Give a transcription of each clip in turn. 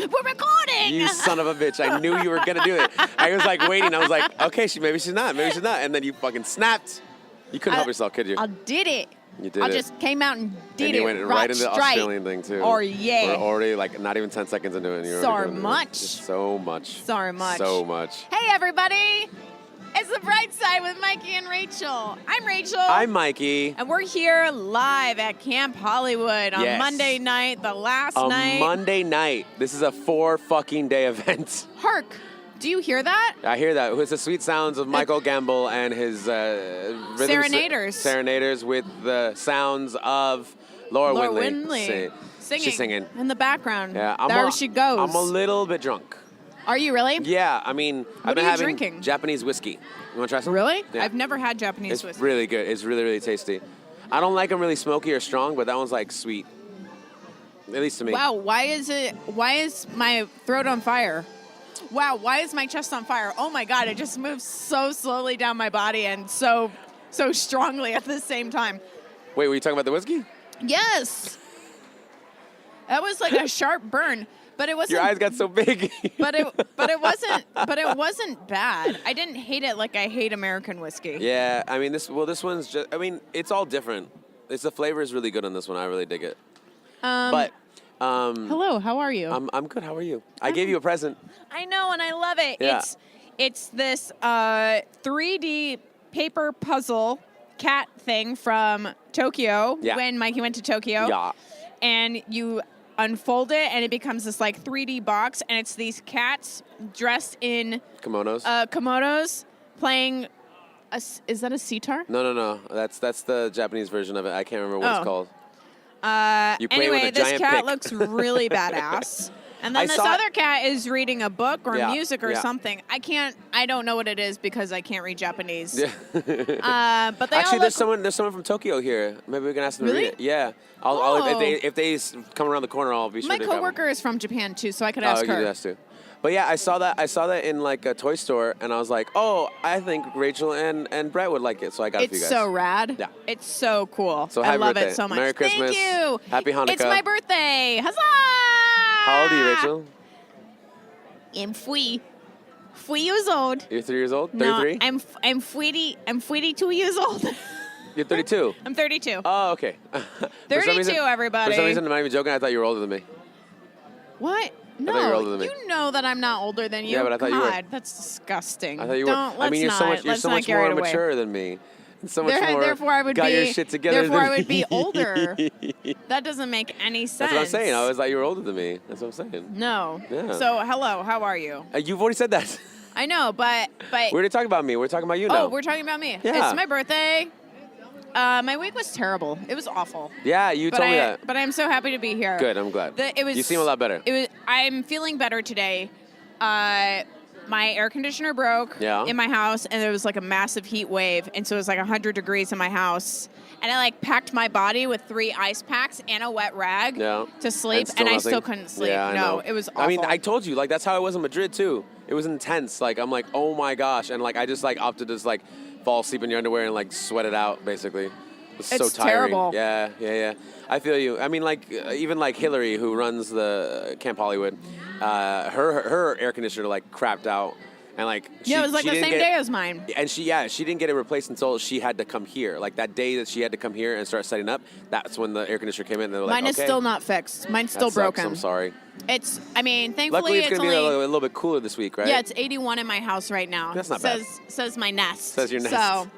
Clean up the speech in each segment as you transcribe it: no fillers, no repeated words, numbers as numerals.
We're recording. You son of a bitch. I knew you were going to do it. I was like waiting. I was like, okay, maybe she's not. Maybe she's not. And then you fucking snapped. You couldn't help yourself, could you? I did it. You did I it. just came out and did and you went right into the straight. Australian thing, too. Or yeah. We're already, like, not even 10 seconds into it. And you're So much. So much. So much. So much. Hey, everybody. It's the Brightside with Mikey and Rachel. I'm Rachel. I'm Mikey. And we're here live at Camp Hollywood on Monday night, the last night. Monday night. This is a 4-fucking-day event. Hark. Do you hear that? I hear that. It's the sweet sounds of Michael Gamble and his Serenaders. Serenaders with the sounds of Laura Windley. Singing. She's singing. In the background. Yeah, there she goes. I'm a little bit drunk. Are you really? Yeah, I mean, I've been having drinking? Japanese whiskey. You want to try some? Really? Yeah. I've never had Japanese It's whiskey. really good. It's really, really tasty. I don't like them really smoky or strong, but that one's like sweet. At least to me. Wow, why is my throat on fire? Wow, why is my chest on fire? Oh my God, it just moves so slowly down my body and so strongly at the same time. Wait, were you talking about the whiskey? Yes. That was like a sharp burn, but it wasn't. Your eyes got so big. But it wasn't bad. I didn't hate it like I hate American whiskey. Yeah, I mean this one's just. I mean, it's all different. The flavor is really good on this one. I really dig it. Hello, how are you? I'm good. How are you? I gave you a present. I know, and I love it. Yeah. It's this 3D paper puzzle cat thing from Tokyo. Yeah. When Mikey went to Tokyo. Yeah. And you unfold it, and it becomes this like 3D box, and it's these cats dressed in Kimonos. playing. Is that a sitar? No. That's the Japanese version of it. I can't remember what it's called. You play anyway, with a this giant cat pick. looks really badass. And then this other cat is reading a book or music or something. I don't know what it is because I can't read Japanese. Yeah. But they Actually, all there's someone from Tokyo here. Maybe we can ask them Really? to read it. Yeah. I'll if they come around the corner, I'll be sure My to grab them. coworker is from Japan too, so I could ask you her. could ask too. But yeah, I saw that in like a toy store, and I was like, oh, I think Rachel and Brett would like it, so I got it for you guys. It's so rad. Yeah. It's so cool. So I happy love birthday. it so much. Merry Christmas. Thank you. Happy Hanukkah. It's my birthday. Huzzah! How old are you, Rachel? I'm 3 years old. You're 3 years old? 33? No, I'm 42 years old. You're 32? I'm 32. Oh, okay. 32, everybody. For some reason, I'm not even joking. I thought you were older than me. What? No, I thought you were older than me. You know that I'm not older than you. Yeah, but I thought you were. God, that's disgusting. I thought you were. I mean, you're so much more mature than me. And so much more. Therefore, I would got be. your shit together. Therefore, I would be older. That doesn't make any sense. That's what I'm saying. I always thought you were older than me. That's what I'm saying. No. Yeah. So, hello. How are you? You've already said that. I know, but. We already talked about me. We're talking about you now. Oh, we're talking about me. Yeah. It's my birthday. My week was terrible. It was awful. Yeah, you told me that. But I'm so happy to be here. Good. I'm glad. You seem a lot better. I'm feeling better today. My air conditioner broke in my house, and there was like a massive heat wave, and so it was like 100 degrees in my house. And I like packed my body with 3 ice packs and a wet rag to sleep, and I still couldn't sleep. Yeah, no, it was awful. I mean, I told you, like, that's how it was in Madrid, too. It was intense. Like, I'm like, oh, my gosh. And, like, I just, like, opted to just, like, fall asleep in your underwear and, like, sweat it out, basically. It's so tiring. Terrible. Yeah. I feel you. I mean, like, even, like, Hillary, who runs the Camp Hollywood, her air conditioner, like, crapped out. And, like, it was like the same day as mine. And she didn't get it replaced until she had to come here. Like, that day that she had to come here and start setting up, that's when the air conditioner came in. And they were like, mine is still not fixed. Mine's still broken. I'm sorry. Thankfully, Luckily, it's going to be a little bit cooler this week, right? Yeah, it's 81 in my house right now. That's not bad. Says my nest. Says your nest.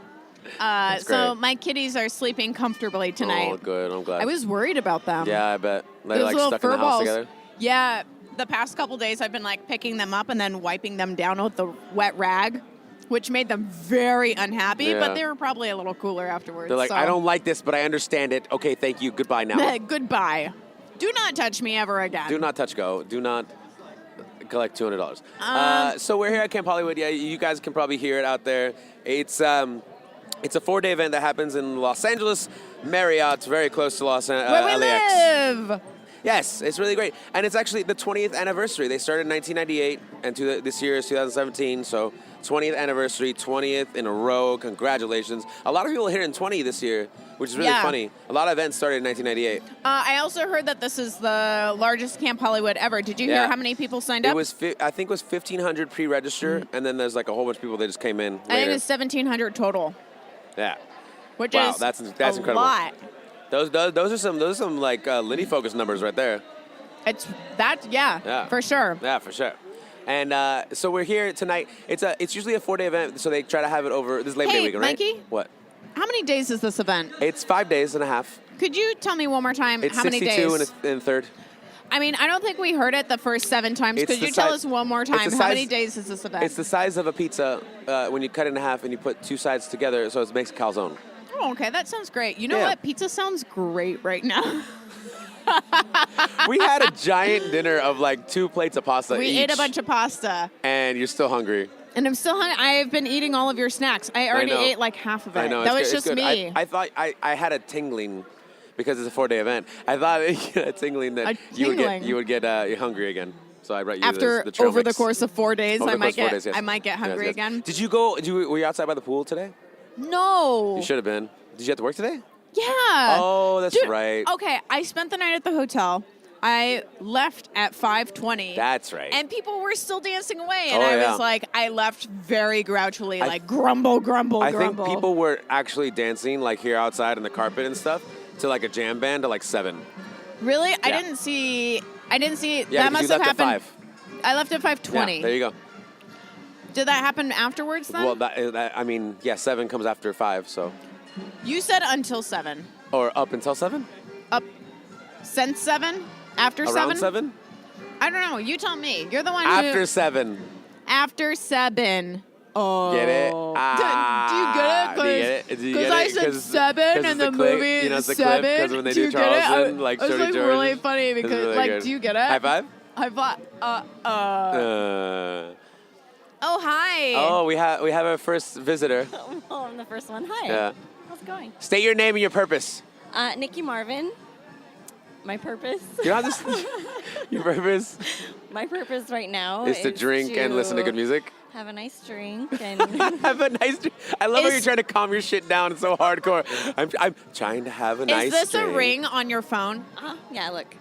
So my kitties are sleeping comfortably tonight. Oh, good. I'm glad. I was worried about them. Yeah, I bet. They're Those like little stuck in the fur house balls. together. Yeah, the past couple days I've been like picking them up and then wiping them down with the wet rag, which made them very unhappy. Yeah. But they were probably a little cooler afterwards. They're like, so. I don't like this, but I understand it. Okay, thank you. Goodbye now. Goodbye. Do not touch me ever again. Do not touch go. Do not collect $200. So we're here at Camp Hollywood. Yeah, you guys can probably hear it out there. It's a 4-day event that happens in Los Angeles Marriott, very close to where we LAX. live. Yes, it's really great. And it's actually the 20th anniversary. They started in 1998, and this year is 2017, so 20th anniversary, 20th in a row. Congratulations. A lot of people hit in 20 this year, which is really funny. A lot of events started in 1998. I also heard that this is the largest Camp Hollywood ever. Did you hear how many people signed up? I think it was 1,500 pre-register, and then there's like a whole bunch of people that just came in later. I think it's 1,700 total. Yeah. Which wow, is that's a incredible. lot. Those are some like Lindy focus numbers right there. It's that, for sure. Yeah, for sure. And so we're here tonight. It's usually a 4-day event, so they try to have it over. This is Labor Day weekend, right? Mikey? What? How many days is this event? It's 5 days and a half. Could you tell me one more time how many days? It's 62 and a third. I mean, I don't think we heard it the first 7 times. Could you tell us one more time? How many days is this event? It's the size of a pizza when you cut it in half and you put 2 sides together, so it makes a calzone. Oh, okay. That sounds great. You know what? Pizza sounds great right now. We had a giant dinner of like 2 plates of pasta We ate a bunch of pasta. And you're still hungry. And I'm still hungry. I've been eating all of your snacks. I already ate like half of it. I know. That was just me. I thought I had a tingling because it's a 4-day event. I thought a tingling that you would get hungry again. So I brought you the trail over mix. the course of 4 days, I might get hungry yes. again. Did you go? Were you outside by the pool today? No. You should have been. Did you have to work today? Yeah. Oh, that's right. Okay, I spent the night at the hotel. I left at 5:20. That's right. And people were still dancing away, and I was like, I left very grouchily, like grumble. I think people were actually dancing like here outside on the carpet and stuff to like a jam band to like 7. Really? Yeah. I didn't see. Yeah, that must have happened. At 5. I left at 5:20. Yeah, there you go. Did that happen afterwards then? Well, I mean, 7 comes after 5, so. You said until 7. Or up until 7? Up since 7? After 7? Around 7? I don't know. You tell me. You're the one After 7. After 7. Oh. Get it? Do you get it? Because I said 7 in the movie. You know, it's the 7. clip because when they do Charleston, like Shorty George. It's like really funny because, really like, good. do you get it? High five? High five. Oh, hi. Oh, we have our first visitor. Oh, I'm the first one. Hi. Yeah. How's it going? State your name and your purpose. Nikki Marvin. My purpose? You know this? Your purpose? My purpose right now is to drink and listen to good music. Have a nice drink and have a nice drink. I love how you're trying to calm your shit down. It's so hardcore. I'm trying to have a nice drink. Is this a ring on your phone? Yeah, look.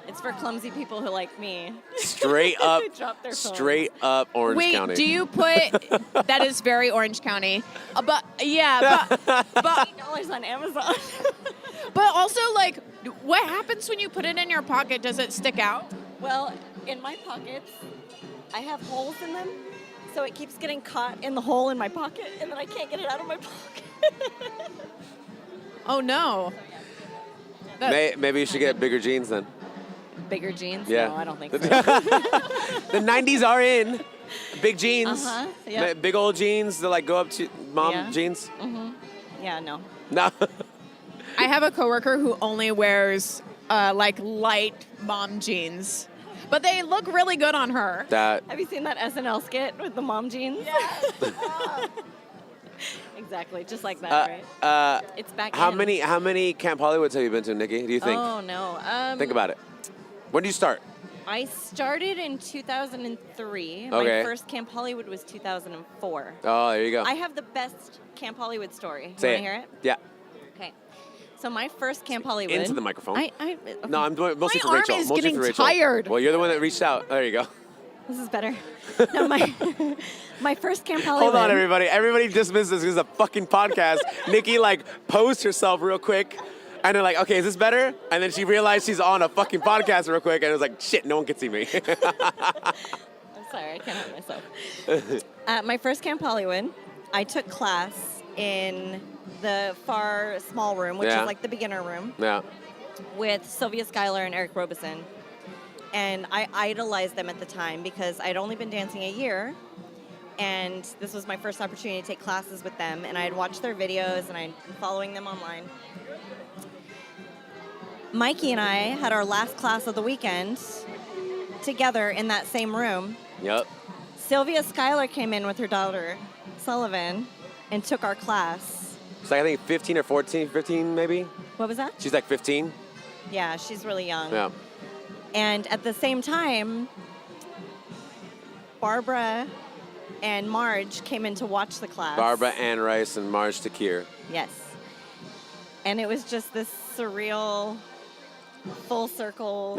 It's for clumsy people who like me. Straight up, drop their phone. Straight up Orange County. Wait, do you put, that is very Orange County. But $8 on Amazon. But also, like, what happens when you put it in your pocket? Does it stick out? Well, in my pockets, I have holes in them, so it keeps getting caught in the hole in my pocket, and then I can't get it out of my pocket. Oh, no. Maybe you should get bigger jeans then. Bigger jeans? Yeah. No, I don't think so. The 90s are in. Big jeans. Yep. Big old jeans that like go up to mom jeans. Mm-hmm. Yeah, no. No. I have a coworker who only wears like light mom jeans, but they look really good on her. Have you seen that SNL skit with the mom jeans? Yeah. Exactly, just like that, right? It's back. How many Camp Hollywoods have you been to, Nikki? Do you think? Oh no. Think about it. When did you start? I started in 2003. Okay. My first Camp Hollywood was 2004. Oh, there you go. I have the best Camp Hollywood story. Say Want to hear it? Yeah. Okay. So my first Camp Hollywood. Into the microphone. Okay. No, I'm doing mostly for My Rachel. arm is mostly getting for Rachel. tired. Well, you're the one that reached out. There you go. This is better. No, my first Camp Hollywood. Hold on, everybody. Everybody dismiss this because it's a fucking podcast. Nikki, like, posed herself real quick. And they're like, okay, is this better? And then she realized she's on a fucking podcast real quick. And it was like, shit, no one can see me. I'm sorry, I can't help myself. My first Camp Hollywood, I took class in the far small room, which is like the beginner room. Yeah. With Sylvia Schuyler and Eric Robeson. And I idolized them at the time because I'd only been dancing a year. And this was my first opportunity to take classes with them. And I had watched their videos and I'd been following them online. Mikey and I had our last class of the weekend together in that same room. Yep. Sylvia Schuyler came in with her daughter, Sullivan, and took our class. It's like, I think 15 or 14, 15 maybe? What was that? She's like 15? Yeah, she's really young. Yeah. And at the same time, Barbara and Marge came in to watch the class. Barbara Ann Rice and Marge Takir. Yes. And it was just this surreal, full circle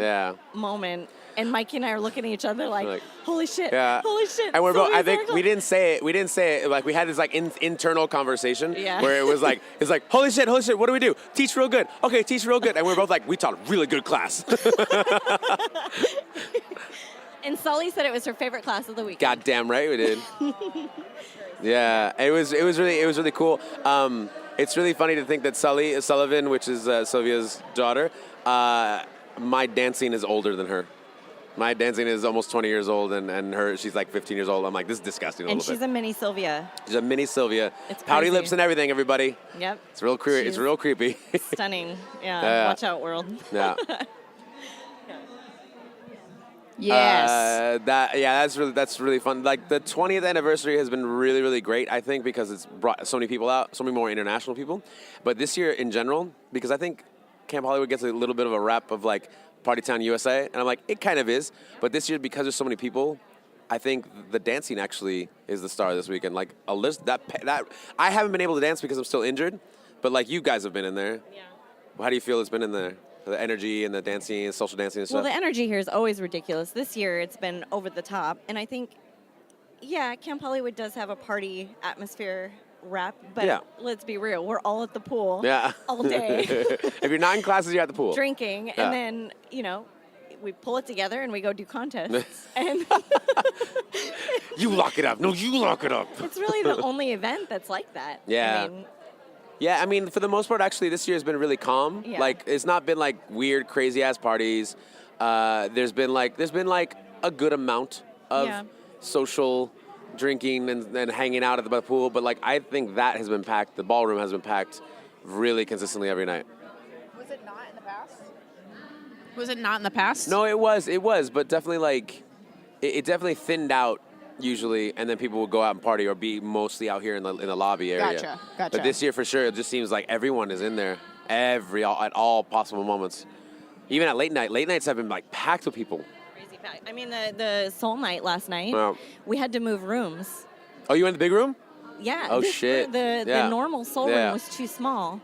moment. And Mikey and I are looking at each other like holy shit, holy shit. And we're both, I think we didn't say it. Like we had this like internal conversation where it was like, holy shit, what do we do? Teach real good. Okay, teach real good. And we're both like, we taught a really good class. And Sully said it was her favorite class of the week. Goddamn right we did. Yeah, it was really cool. It's really funny to think that Sullivan, which is Sylvia's daughter, my dancing is older than her. My dancing is almost 20 years old, and she's like 15 years old. I'm like, this is disgusting. And she's a mini Sylvia. She's a mini Sylvia. It's pouty crazy. Lips and everything, everybody. Yep. It's real creepy. It's real creepy. Stunning. Yeah. Watch out, world. Yeah. Yes. That's really fun. Like the 20th anniversary has been really, really great, I think, because it's brought so many people out, so many more international people. But this year in general, because I think Camp Hollywood gets a little bit of a rap of like Party Town USA, and I'm like, it kind of is. But this year, because there's so many people, I think the dancing actually is the star this weekend. Like a list that I haven't been able to dance because I'm still injured, but like you guys have been in there. Yeah. How do you feel it's been in there? The energy and the dancing and social dancing and stuff. Well, the energy here is always ridiculous. This year it's been over the top. And I think, Camp Hollywood does have a party atmosphere rap, but let's be real. We're all at the pool all day. If you're not in classes, you're at the pool. Drinking. And then, we pull it together and we go do contests. And you lock it up. No, you lock it up. It's really the only event that's like that. Yeah. I mean, for the most part, actually, this year has been really calm. Yeah. Like, it's not been like weird, crazy ass parties. There's been like a good amount of social drinking and hanging out at the pool. But like, I think that has been packed. The ballroom has been packed really consistently every night. Was it not in the past? Was it not in the past? No, it was, but definitely like, it definitely thinned out. Usually, and then people will go out and party or be mostly out here in the lobby area. Gotcha. But this year, for sure, it just seems like everyone is in there at all possible moments. Even at late nights have been like packed with people. Crazy packed. I mean, the Soul Night last night, we had to move rooms. Oh, you went in the big room? Yeah. Oh shit. The normal Soul room was too small,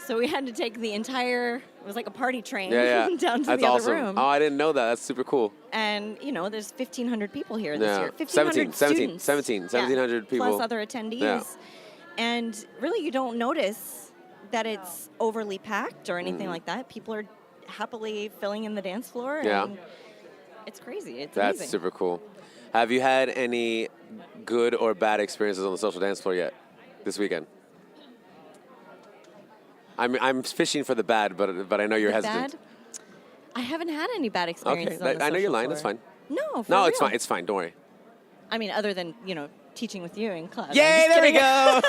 so we had to take the entire. It was like a party train down to That's the awesome. other room. Oh, I didn't know that. That's super cool. And, there's 1,500 people here this year. 1,700 people. Plus other attendees. Yeah. And really, you don't notice that it's overly packed or anything like that. People are happily filling in the dance floor. And it's crazy. It's amazing. That's super cool. Have you had any good or bad experiences on the social dance floor yet this weekend? I'm fishing for the bad, but I know you're hesitant. Bad? I haven't had any bad experiences. Okay, on the I know you're social floor. Floor. That's fine. No, no, real. it's fine. It's fine. Don't worry. I mean, other than teaching with you in class. Yay! There we go.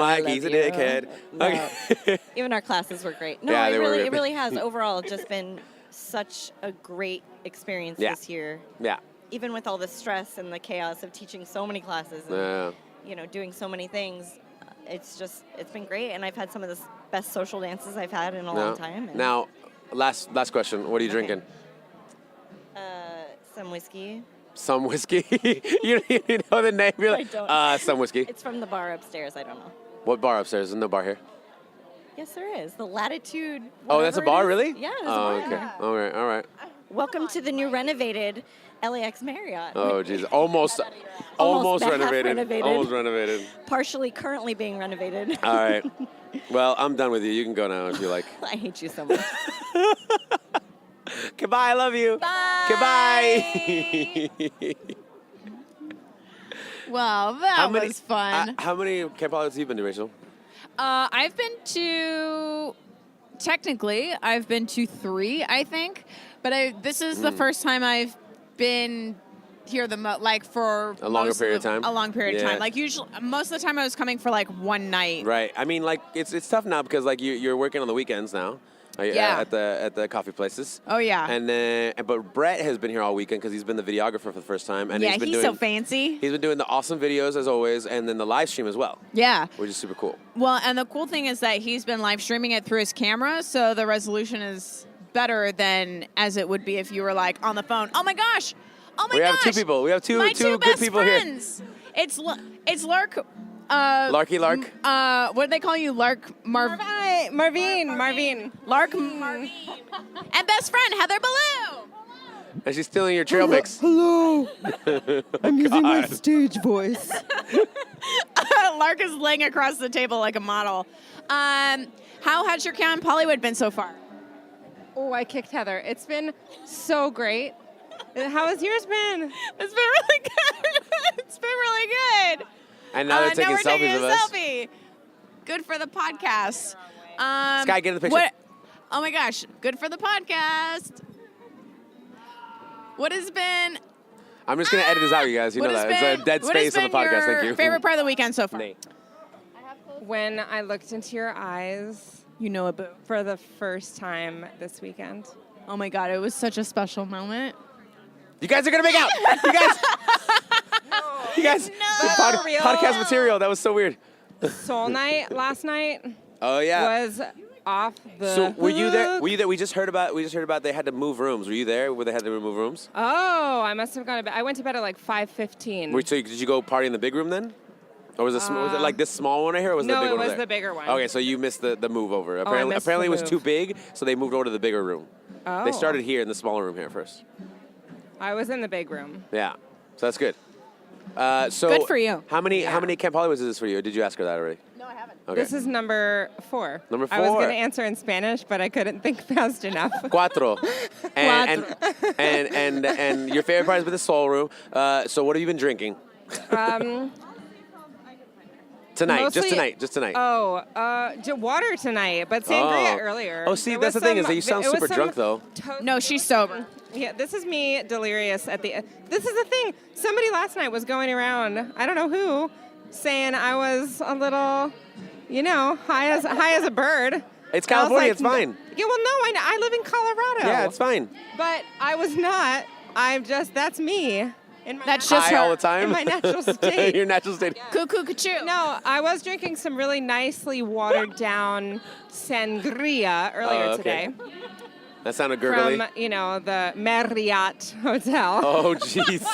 Mikey's a dickhead. No. Okay. Even our classes were great. No, Yeah, it really has overall just been such a great experience this year. Yeah. Even with all the stress and the chaos of teaching so many classes and doing so many things. It's been great, and I've had some of the best social dances I've had in a long time. And now, last question. What are you drinking? Some whiskey. Some whiskey? you know the name? You're like, I don't. Some whiskey. It's from the bar upstairs. I don't know. What bar upstairs? There's no bar here. Yes, there is. The Latitude. Oh, that's a bar, really? Yeah, there's a bar. Okay. All right. Welcome to the new renovated LAX Marriott. Oh, jeez. Almost renovated. Almost renovated. Partially currently being renovated. All right. Well, I'm done with you. You can go now if you like. I hate you so much. Goodbye. I love you. Bye. Goodbye. Well, that was fun. How many Camp Hollywood have you been to, Rachel? I've been to 3, I think. But this is the first time I've been here for a longer period of time. A long period of time. Like usually, most of the time I was coming for like one night. Right. I mean, like it's tough now because like you're working on the weekends now. at the coffee places. Oh yeah. And then, but Brett has been here all weekend because he's been the videographer for the first time. And he's so fancy. He's been doing the awesome videos as always, and then the live stream as well. Yeah. Which is super cool. Well, and the cool thing is that he's been live streaming it through his camera, so the resolution is better than as it would be if you were like on the phone. Oh my gosh! Oh my gosh! We have two people. We have two good people friends. Here. It's Lark. Larky Lark. What do they call you, Lark? Marvin. Lark Marvin. And best friend Heather Ballou. And she's stealing your trail mix. Hello. I'm using my stage voice. Lark is laying across the table like a model. How has your Camp Hollywood been so far? Oh, I kicked Heather. It's been so great. How has yours been? It's been really good. It's been really good. And now they're taking selfies of us. Selfie. Good for the podcast. Sky, get in the picture. Oh my gosh, good for the podcast. What has been? I'm just going to edit this out, you guys. You know that. It's a dead space on the podcast. Thank you. Favorite part of the weekend so far? When I looked into your eyes. You know a boo. For the first time this weekend. Oh my God, it was such a special moment. You guys are going to make out. You guys. Podcast material. That was so weird. Soul Night last night. Oh yeah. Was off the. So were you there? We just heard about they had to move rooms. Were you there where they had to remove rooms? Oh, I must have gone to bed. I went to bed at like 5:15. So did you go party in the big room then? Or was it like this small one right here, or was it the big one? No, it was there? the bigger one. Okay, so you missed the move over. Apparently it was too big, so they moved over to the bigger room. Oh. They started here in the smaller room here first. I was in the big room. Yeah, so that's good. So good for you. How many Camp Hollywoods is this for you? Or did you ask her that already? No, I haven't. Okay. This is number 4. Number 4. I was going to answer in Spanish, but I couldn't think fast enough. Cuatro. And your favorite part has been the soul room. So what have you been drinking? Tonight, mostly, just tonight. Oh, water tonight, but sangria earlier. Oh, see, that's the thing is that you sound super drunk though. No, she's sober. Yeah, this is me delirious at the. This is the thing. Somebody last night was going around. I don't know who, saying I was a little, high as a bird. It's California. It's fine. Yeah, well, no, I live in Colorado. Yeah, it's fine. But I was not. That's me. That's just high all the time? In my natural state. Your natural state. Yeah. Cuckoo, cuckoo. No, I was drinking some really nicely watered down sangria earlier today. That sounded gurgly. From, the Marriott Hotel. Oh, jeez.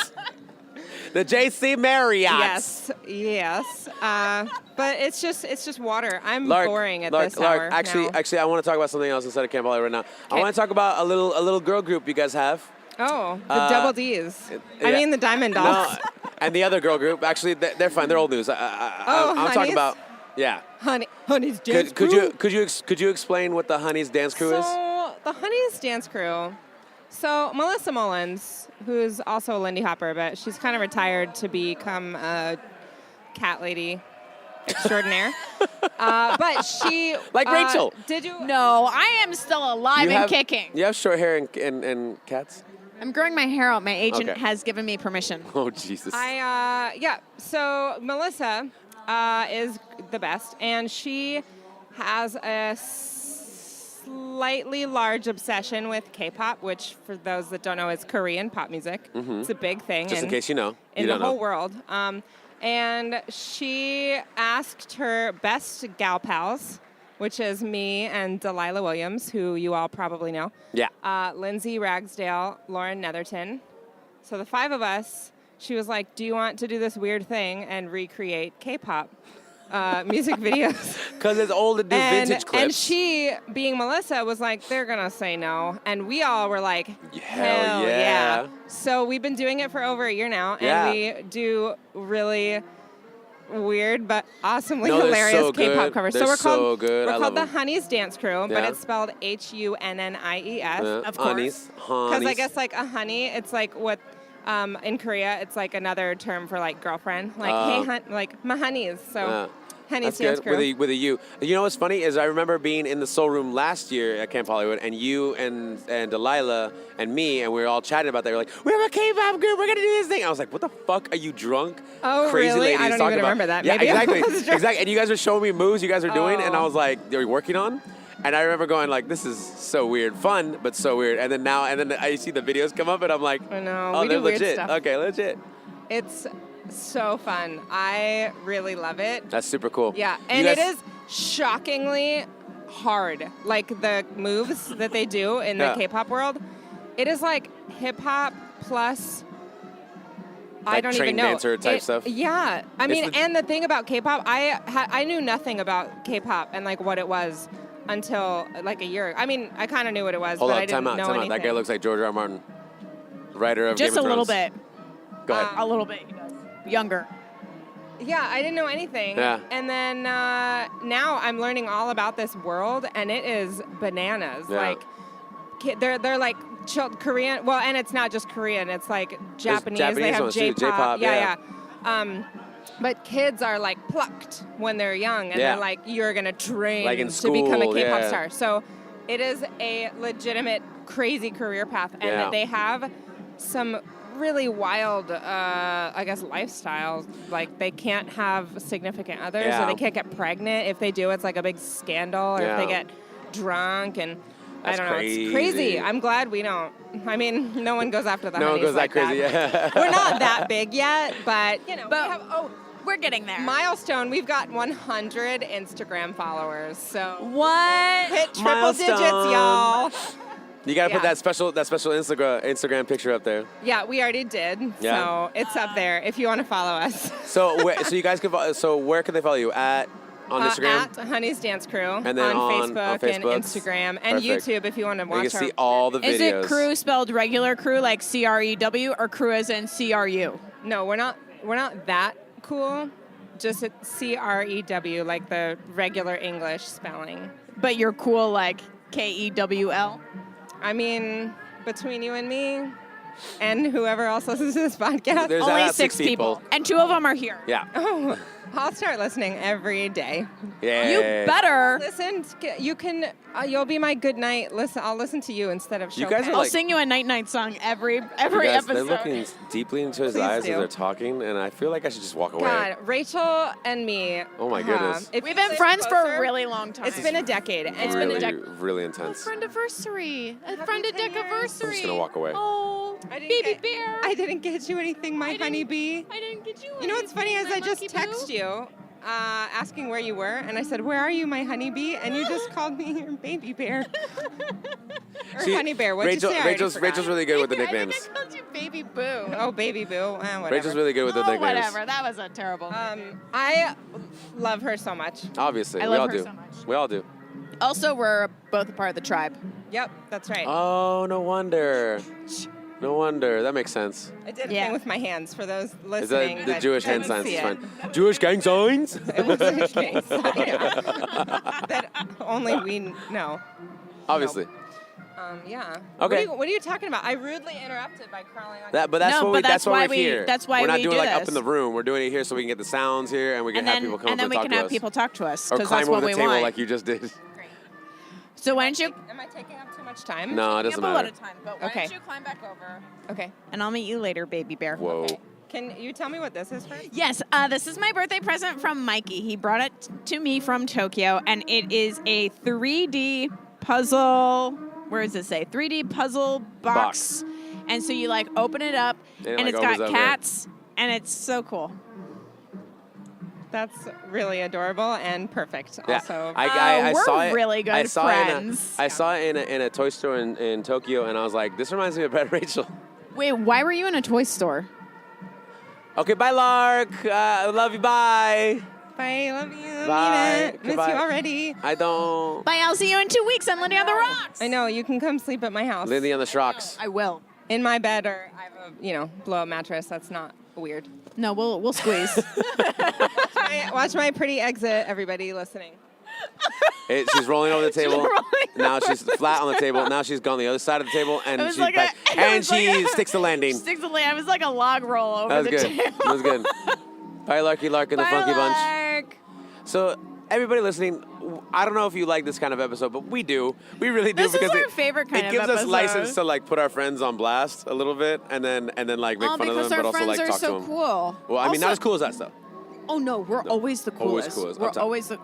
The JC Marriott. Yes. But it's just water. I'm boring at this hour. Actually, I want to talk about something else instead of Camp Hollywood right now. Okay. I want to talk about a little girl group you guys have. Oh, the Double D's. I mean the Diamond Dogs. No, and the other girl group. Actually, they're fine. They're old news. I'm talking about. Yeah. Honey's dance crew. Could you explain what the Honey's dance crew is? So the Honey's dance crew. So Melissa Mullins, who's also a Lindy Hopper, but she's kind of retired to become a cat lady extraordinaire. But she like Rachel. Did you? No, I am still alive and kicking. You have short hair and cats. I'm growing my hair out. My agent has given me permission. Oh Jesus. So Melissa is the best, and she has a slightly large obsession with K-pop, which for those that don't know is Korean pop music. Mm-hmm. It's a big thing. Just in case you know. In the whole world. And she asked her best gal pals, which is me and Delilah Williams, who you all probably know. Yeah. Lindsay Ragsdale, Lauren Netherton. So the 5 of us, she was like, do you want to do this weird thing and recreate K-pop music videos? Because it's old to do vintage clips. And she, being Melissa, was like, they're going to say no. And we all were like, hell yeah. So we've been doing it for over a year now. And we do really weird but awesomely hilarious K-pop covers. They're so good. We're called the Honey's Dance Crew, but it's spelled Hunnies. Of course. Because I guess like a honey, it's like what in Korea, it's like another term for like girlfriend. Like hey, like my honeys. So Honey's Dance Crew with a U. You know what's funny is I remember being in the Soul Room last year at Camp Hollywood, and you and Delilah and me, and we were all chatting about that. We're like, we have a K-pop group. We're gonna do this thing. I was like, what the fuck are you drunk? Oh, crazy really? ladies I don't talking even about. remember that. Yeah, Maybe exactly. And you guys were showing me moves you guys are doing, and I Oh. was like, are you working on? And I remember going like, this is so weird. Fun, but so weird. And then I see the videos come up and I'm like, I know. oh, We they're do weird legit. stuff. Okay, legit. It's so fun. I really love it. That's super cool. Yeah, You and guys- it is shockingly hard. Like the moves that they do in the Yeah. K-pop world, it is like hip hop plus. I Like don't train even know. dancer type stuff? Yeah, I mean, the- and the thing about K-pop, I knew nothing about K-pop and like what it was until like a year. I mean, I kind of knew what it was, Hold but on, I didn't know time out. anything. That guy looks like George R. R. Martin, writer of Just Game a of little Thrones. bit. Go ahead. A little bit. He does. Younger. Yeah, I didn't know anything. Yeah. And then now I'm learning all about this world, and it is bananas. Yeah. Like, they're like Korean. Well, and it's not just Korean. It's like Japanese. They Japanese have ones too, J-pop. J-pop, Yeah. But kids are like plucked when they're young, and Yeah. they're like, you're gonna train Like in to become a school, K-pop yeah. star. So it is a legitimate, crazy career path, and Yeah. they have some really wild, I guess, lifestyles. Like they can't have significant others, Yeah. or they can't get pregnant. If they do, it's like a big scandal, or if they Yeah. get drunk, and That's I don't know. crazy. It's crazy. I'm glad we don't. I mean, no one goes after the No one honeys goes that like crazy. Yeah. We're not that big yet, but we But- have. We're getting there. Milestone, we've got 100 Instagram followers. So What? hit triple Milestone. digits, y'all. You gotta put Yeah. that special Instagram picture up there. Yeah, we already did. Yeah. So it's up there if you want to follow us. So you guys can where can they follow you on Instagram? At Honey's Dance Crew And then on Facebook and Facebook. Instagram and Perfect. YouTube if you want to You watch can see our all the Is videos. it crew spelled regular crew like CREW or crew as in CRU? No, we're not that cool. Just CREW, like the regular English spelling. But you're cool like KEWL? I mean, between you and me and whoever else listens to this podcast. There's Only about 6 people. And 2 of them are here. Yeah. Oh, I'll start listening every day. Yeah. You better. Listen, you can. You'll be my good night. Listen, I'll listen to you instead of You Chopin. guys are I'll like- sing you a night-night song every You guys, episode. they're looking deeply into his Please eyes do. as they're talking, and I feel like I should just walk away. God, Rachel and me. Oh my goodness. if We've you been live friends for closer, a really long time. It's been a decade. It's really, been a decade. really intense. friendiversary. A Happy friend a 10 years. deckiversary. I'm just gonna walk away. Oh, I didn't baby get- bear. I didn't get you anything, my I didn't- honeybee. I didn't get you. You know what's funny is I just text you asking where you were, and I said, "Where are you, my honeybee?" And you just called me your baby bear. Or See, honey bear. What'd Rachel, you say? I already Rachel's forgot. really good with the I nicknames. think I called you baby boo. Oh, baby boo. Whatever. Rachel's really good with the Oh, nicknames. whatever. That was a terrible. I love her so much. Obviously, I we love all her do. so much. We all do. Also, we're both a part of the tribe. Yep, that's right. Oh, no wonder. No wonder. That makes sense. I did a Yeah. thing with my hands for those Is listening. that the that Jewish hand didn't signs? see It's it. fine. Jewish gang signs? It was a gang sign, yeah. That only we know. Obviously. Yeah. Okay. What are you talking about? I rudely interrupted by crawling on. But that's No, what but that's that's why why we're we- here. that's why we're not we doing do like up this. in the room. We're doing it here so we can get the sounds here and we can And have then, people come and up then we talk can to have us. people talk to us Or because climb that's over what the we table want. like you just did. So why don't you? Am I taking up too much time? No, it We have doesn't a lot matter. of time, but why Okay. don't you climb back over? Okay. And I'll meet you later, baby bear. Whoa. Okay. Can you tell me what this is first? Yes, this is my birthday present from Mikey. He brought it to me from Tokyo, and it is a 3D puzzle. Where does it say? 3D puzzle box. And so you like open it up, And it, and like, it's got opens up, cats, and it's so cool. That's really adorable and perfect. Yeah. Also, I we're saw it. really good I saw friends. I saw it in a toy store in Tokyo, and I was like, this reminds me of Brad Rachel. Wait, why were you in a toy store? Okay, bye, Lark. I love you. Bye. bye. Love you. Bye. Mean it. Miss Goodbye. you already. I don't. Bye, I'll see you in 2 weeks on Lindy on the Rocks. I know. You can come sleep at my house. Lindy on the Shrocks. I will. In my bed, or I have a blow up mattress. That's not weird. No, we'll squeeze. Watch my pretty exit. Everybody listening. She's rolling over the table. rolling Now she's flat on the table. Now she's gone the other side of the table, and It was she's like back. it And was like she sticks the landing. Sticks the land. It was like a log roll over That was the good. table. That was good. Bye, Larky Lark and the Bye, Funky Bunch. Lark. So, everybody listening, I don't know if you like this kind of episode, but we do. We really do This is because our favorite kind it of gives us episode. license to like put our friends on blast a little bit, and then like make Oh, fun of because them, our but also friends like are talk so to them. cool. Well, I mean, not Also- as cool as that stuff. Oh no, we're always the Always coolest. coolest. We're Up top. always the.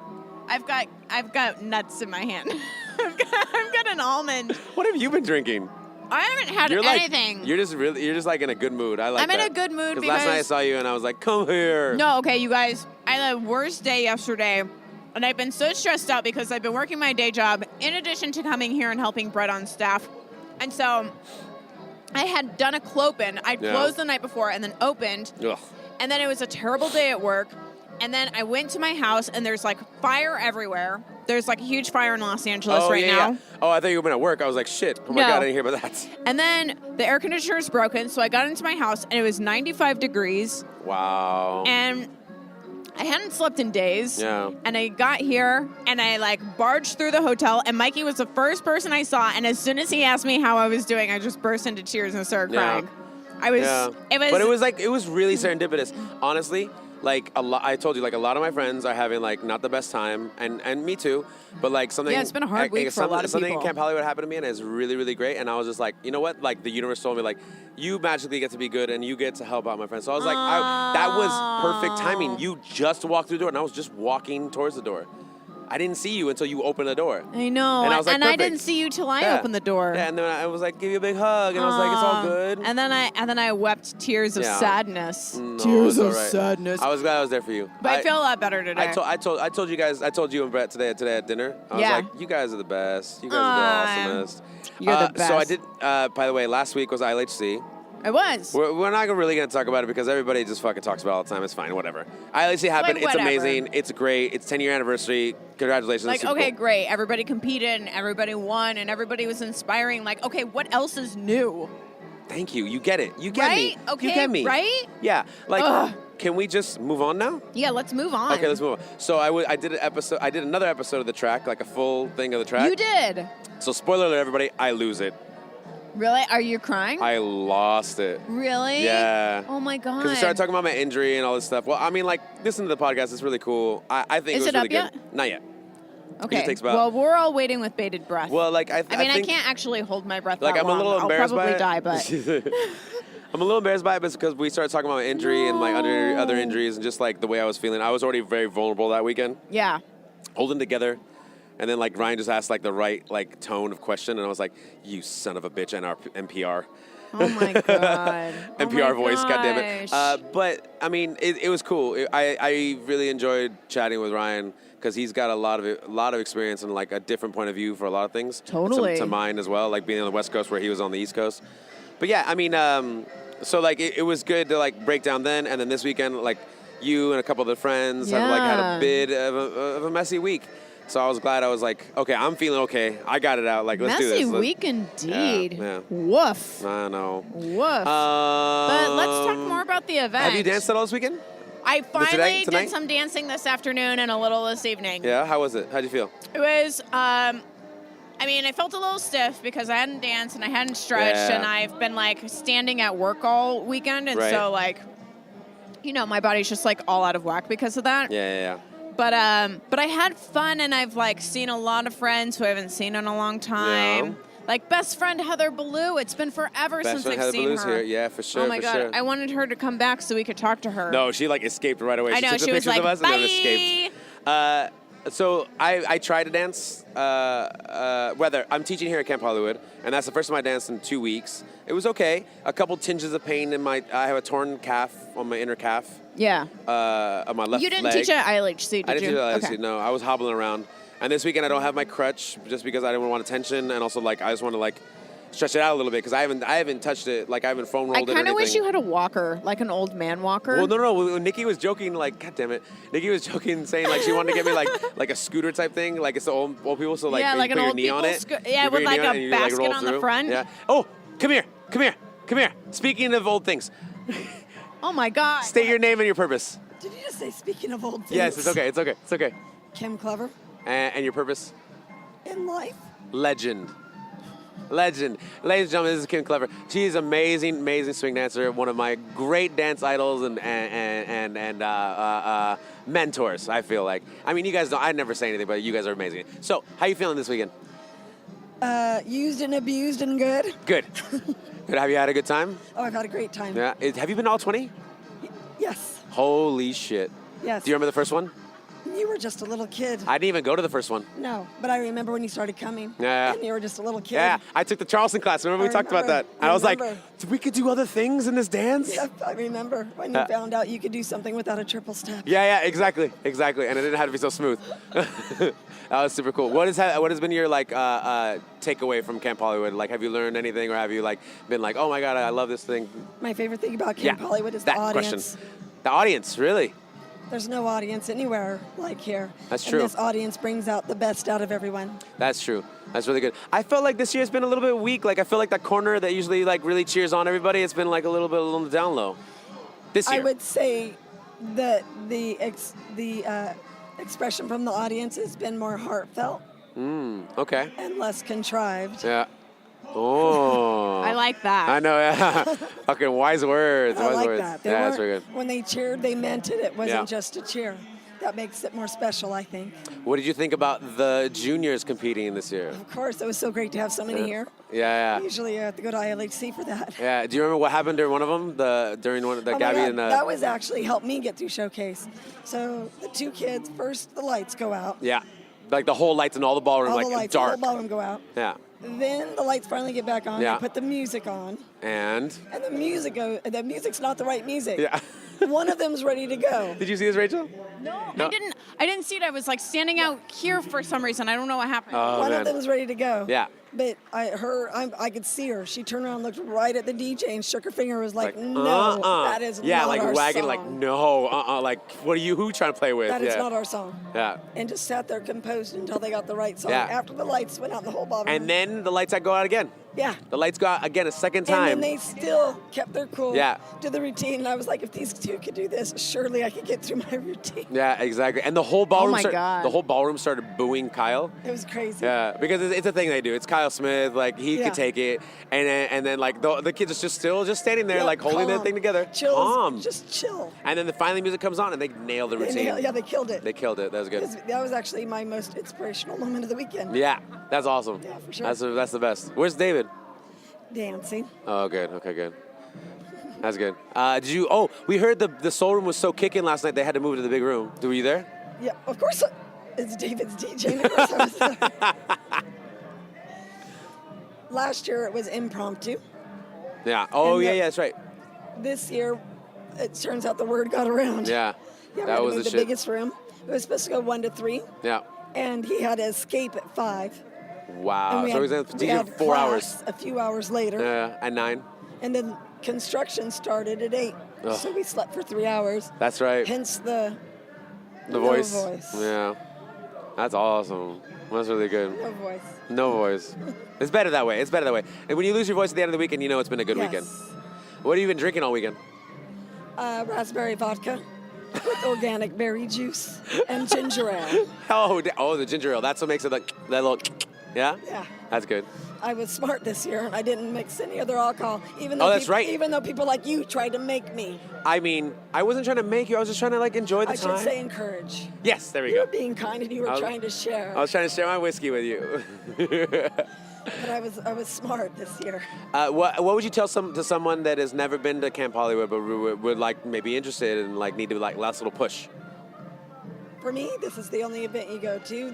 I've got nuts in my hand. I've got an almond. What have you been drinking? I haven't had anything. You're just like in a good mood. I like I'm that. in a good mood because last night I saw you and I was like, come here. No, okay, you guys. I had the worst day yesterday, and I've been so stressed out because I've been working my day job in addition to coming here and helping Brett on staff. And so I had done a clopen. I closed the night before and then opened. Ugh. And then it was a terrible day at work. And then I went to my house, and there's, like, fire everywhere. There's, like, a huge fire in Los Angeles now. Yeah. Oh, I thought you were at work. I was like, shit. Oh, my God, I didn't hear about that. And then the air conditioner is broken, so I got into my house, and it was 95 degrees. Wow. And I hadn't slept in days. Yeah. And I got here, and I, like, barged through the hotel, and Mikey was the first person I saw, and as soon as he asked me how I was doing, I just burst into tears and started crying. But it was really serendipitous. Honestly, like I told you, like a lot of my friends are having like not the best time, and me too. But like something, it's been a hard week for a lot of something people. in Camp Hollywood happened to me, and it's really, really great. And I was just like, you know what? Like the universe told me, like you magically get to be good, and you get to help out my friends. So I was like, that was perfect timing. You just walked through the door, and I was just walking towards the door. I didn't see you until you opened the door. I know. And I was like, I didn't see you till I opened the door. Yeah, and then I was like, give you a big hug, and I was like, it's all good. And then I wept tears of sadness. No, Tears of right. sadness. I was glad I was there for you. But I feel a lot better today. I told you and Brett today at dinner. I was like, you guys are the best. You guys are the awesomest. You're the best. So I did. By the way, last week was ILHC. It was. We're not really going to talk about it because everybody just fucking talks about it all the time. It's fine, whatever. ILHC happened. It's amazing. It's great. It's 10-year anniversary. Congratulations. Like, Super okay, cool. great. Everybody competed and everybody won and everybody was inspiring. Like, okay, what else is new? Thank you. You get it. You get me. Okay, you get me. right? Yeah. Like, can we just move on now? Yeah, let's move on. Okay, let's move on. So I did an episode. I did another episode of the track, like a full thing of the track. You did. So spoiler alert, everybody. I lose it. Really? Are you crying? I lost it. Really? Yeah. Oh my God. Because we started talking about my injury and all this stuff. Well, I mean, like, listen to the podcast. It's really cool. I think Is it was it really up good. yet? Not yet. Okay. It takes about. Well, we're all waiting with bated breath. Well, like I mean, I think, can't actually hold my breath like that I'm long. a little embarrassed I'll probably by it. die, but I'm a little embarrassed by it, but it's because we started talking about my injury and like other injuries and just like the way I was feeling. I was already very vulnerable that weekend. yeah. Holding together. And then like Ryan just asked like the right like tone of question, and I was like, "You son of a bitch!" NPR. Oh my God. NPR oh my voice, gosh. goddammit. But I mean, it was cool. I really enjoyed chatting with Ryan because he's got a lot of experience and like a different point of view for a lot of things. Totally. To mine as well, like being on the West Coast where he was on the East Coast. But yeah, I mean, so like it was good to like break down then, and then this weekend like you and a couple of the friends have like had a bit of a messy week. So I was glad. I was like, okay, I'm feeling okay. I got it out. Like, let's do this. Messy week indeed. Yeah. Woof. I know. Woof. But let's talk more about the event. Have you danced at all this weekend? I finally Tonight? did some dancing this afternoon and a little this evening. Yeah. How was it? How'd you feel? It was, I mean, I felt a little stiff because I hadn't danced and I hadn't stretched and I've been like standing at work all weekend. And so like, you know, my body's just like all out of whack because of that. Yeah. But I had fun, and I've like seen a lot of friends who I haven't seen in a long time. Yeah. Like best friend Heather Ballou. It's been forever since I've Heather seen Ballou's her. here. Yeah, for sure. Oh my God! Sure. I wanted her to come back so we could talk to her. No, she like escaped right away. I know. She took She the was pictures like, of us "Bye." and then escaped. So I tried to dance. I'm teaching here at Camp Hollywood, and that's the first time I danced in 2 weeks. It was okay. A couple tinges of pain in I have a torn calf on my inner calf. Yeah. On my left leg. You didn't teach at ILHC, did you? I didn't teach at ILHC, Okay. no. I was hobbling around. And this weekend I don't have my crutch just because I didn't want attention, and also like I just want to like stretch it out a little bit because I haven't touched it, like I haven't foam rolled it or anything. I kind of wish you had a walker, like an old man walker. Well, no. Nikki was joking, like, God damn it. Nikki was joking, saying like she wanted to get me like a scooter type thing, like it's the old people, so like yeah, you like put an your old knee on people it. yeah, you put with your like knee on a it and you, like, basket roll on the through. front. Yeah. Oh, come here. Speaking of old things, Oh my God. state your name and your purpose. Did you just say speaking of old things? Yes, it's okay. Kim Clever And your purpose? in life? Legend. Ladies and gentlemen, this is Kim Clever. She's an amazing swing dancer, one of my great dance idols and mentors, I feel like. I mean, you guys don't, I never say anything, but you guys are amazing. So, how you feeling this weekend? Used and abused and good. Good. Good. Have you had a good time? Oh, I've had a great time. Yeah. Have you been all 20? Yes. Holy shit. Yes. Do you remember the first one? You were just a little kid. I didn't even go to the first one. No, but I remember when you started coming. Yeah. And you were just a little kid. Yeah, I took the Charleston class. Remember we talked about that? And I was like, we could do other things in this dance? Yep, I remember when you found out you could do something without a triple step. Yeah, exactly. And it didn't have to be so smooth. That was super cool. What has been your like takeaway from Camp Hollywood? Like, have you learned anything, or have you like been like, oh my God, I love this thing? My favorite thing about Camp Hollywood is the audience. Question. The audience, really? There's no audience anywhere like here. That's true. And this audience brings out the best out of everyone. That's true. That's really good. I felt like this year's been a little bit weak. Like, I feel like that corner that usually like really cheers on everybody, it's been like a little bit on the down low. This year. I would say that the expression from the audience has been more heartfelt. Okay. And less contrived. Yeah. Oh. I like that. I know, yeah. Fucking wise words. I Wise like words. that. Yeah, that's very good. When they cheered, they meant it. It wasn't just a cheer. That makes it more special, I think. What did you think about the juniors competing this year? Of course, it was so great to have so many here. Yeah. Usually you have to go to ILHC for that. Yeah. Do you remember what happened during one of them? During one of the Gabby and that was actually helped me get through showcase. So the two kids, first the lights go out. Yeah. Like the whole lights in all the ballroom, All like the lights, dark. all the ballroom go out. Yeah. Then the lights finally get back on. Yeah. They put the music on. And the music's not the right music. Yeah. One of them's ready to go. Did you see this, Rachel? No. I didn't see it. I was like standing out here for some reason. I don't know what happened. One of them's ready to go. Yeah. But I could see her. She turned around, looked right at the DJ, and shook her finger. Was like, no, that is not like our wagging, song. like no, like who trying to play with? That is not our song. Yeah. And just sat there composed until they got the right song. Yeah. After the lights went out in the whole ballroom. And then the lights go out again. Yeah. The lights go out again a second time. And then they still kept their cool. Yeah. Did the routine. And I was like, if these two could do this, surely I could get through my routine. Yeah, exactly. And the whole ballroom. God. The whole ballroom started booing Kyle. It was crazy. Yeah, because it's a thing they do. It's Kyle Smith. Like he could take it, and then like the kids are just standing there, like holding their thing together. Chill. Just chill. And then finally music comes on, and they nail the routine. They killed it. They killed it. That was good. That was actually my most inspirational moment of the weekend. Yeah, that's awesome. Yeah, for sure. That's the best. Where's David? Dancing. Oh, good. Okay, good. That's good. We heard the soul room was so kicking last night they had to move to the big room. Were you there? Yeah, of course. It's David's DJ. Of course I was there. Last year it was impromptu. Yeah. Oh, yeah, that's right. This year, it turns out the word got around. Yeah. That was the biggest room. It was supposed to go 1 to 3. Yeah. And he had to escape at 5. Wow. So he was in the DJ for 4 hours. A few hours later. Yeah, at 9. And then construction started at 8. Ugh. So we slept for 3 hours. That's right. Hence the voice. No voice. Yeah. That's awesome. That's really good. No voice. No voice. It's better that way. And when you lose your voice at the end of the weekend, you know it's been a good weekend. What have you been drinking all weekend? Raspberry vodka with organic berry juice and ginger ale. Oh, the ginger ale. That's what makes it like that little. Yeah. Yeah. That's good. I was smart this year, and I didn't mix any other alcohol. Even though that's right. Even though people like you tried to make me. I mean, I wasn't trying to make you. I was just trying to like enjoy the time. I should say encourage. Yes, there we You go. were being kind, and you were trying to share. I was trying to share my whiskey with you. But I was smart this year. What would you tell someone that has never been to Camp Hollywood but would like maybe interested and like need to like last little push? For me, this is the only event you go to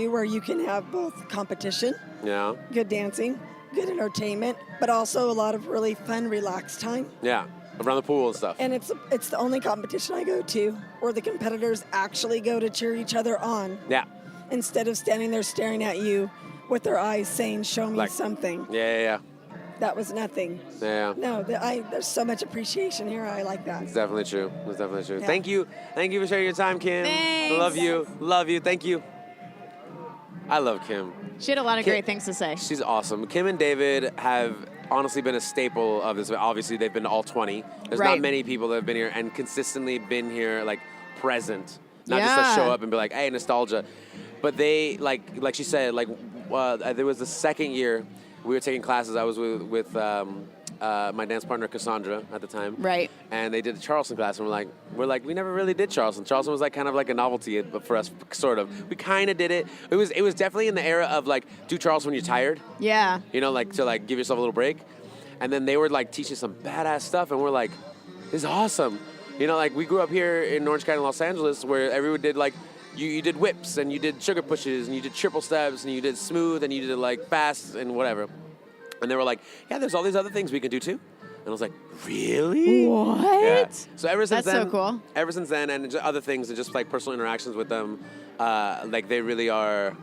where you can have both competition, good dancing, good entertainment, but also a lot of really fun, relaxed time. Yeah, around the pool and stuff. And it's the only competition I go to where the competitors actually go to cheer each other on. Yeah. Instead of standing there staring at you with their eyes saying, show me something. Yeah. That was nothing. Yeah. No, there's so much appreciation here. I like that. It's definitely true. Yeah. Thank you for sharing your time, Kim. Thanks. Love you. Thank you. I love Kim. She had a lot of great things to say. She's awesome. Kim and David have honestly been a staple of this. Obviously, they've been to all 20. There's not many people that have been here and consistently been here, like, present. Not just to show up and be like, hey, nostalgia. But they, like she said, there was the second year we were taking classes. I was with my dance partner, Cassandra, at the time. Right. And they did the Charleston class, and we're like, we never really did Charleston. Charleston was like kind of like a novelty, but for us, sort of. We kind of did it. It was definitely in the era of like, do Charleston when you're tired. Yeah. You know, like to like give yourself a little break. And then they were like teaching some badass stuff, and we're like, this is awesome. You know, like we grew up here in Orange County, Los Angeles, where everyone did like, you did whips and you did sugar pushes and you did triple steps and you did smooth and you did like fast and whatever. And they were like, yeah, there's all these other things we can do too. And I was like, really? What? Yeah. So ever since That's then, so cool. Ever since then, and just other things, and just like personal interactions with them, like they really are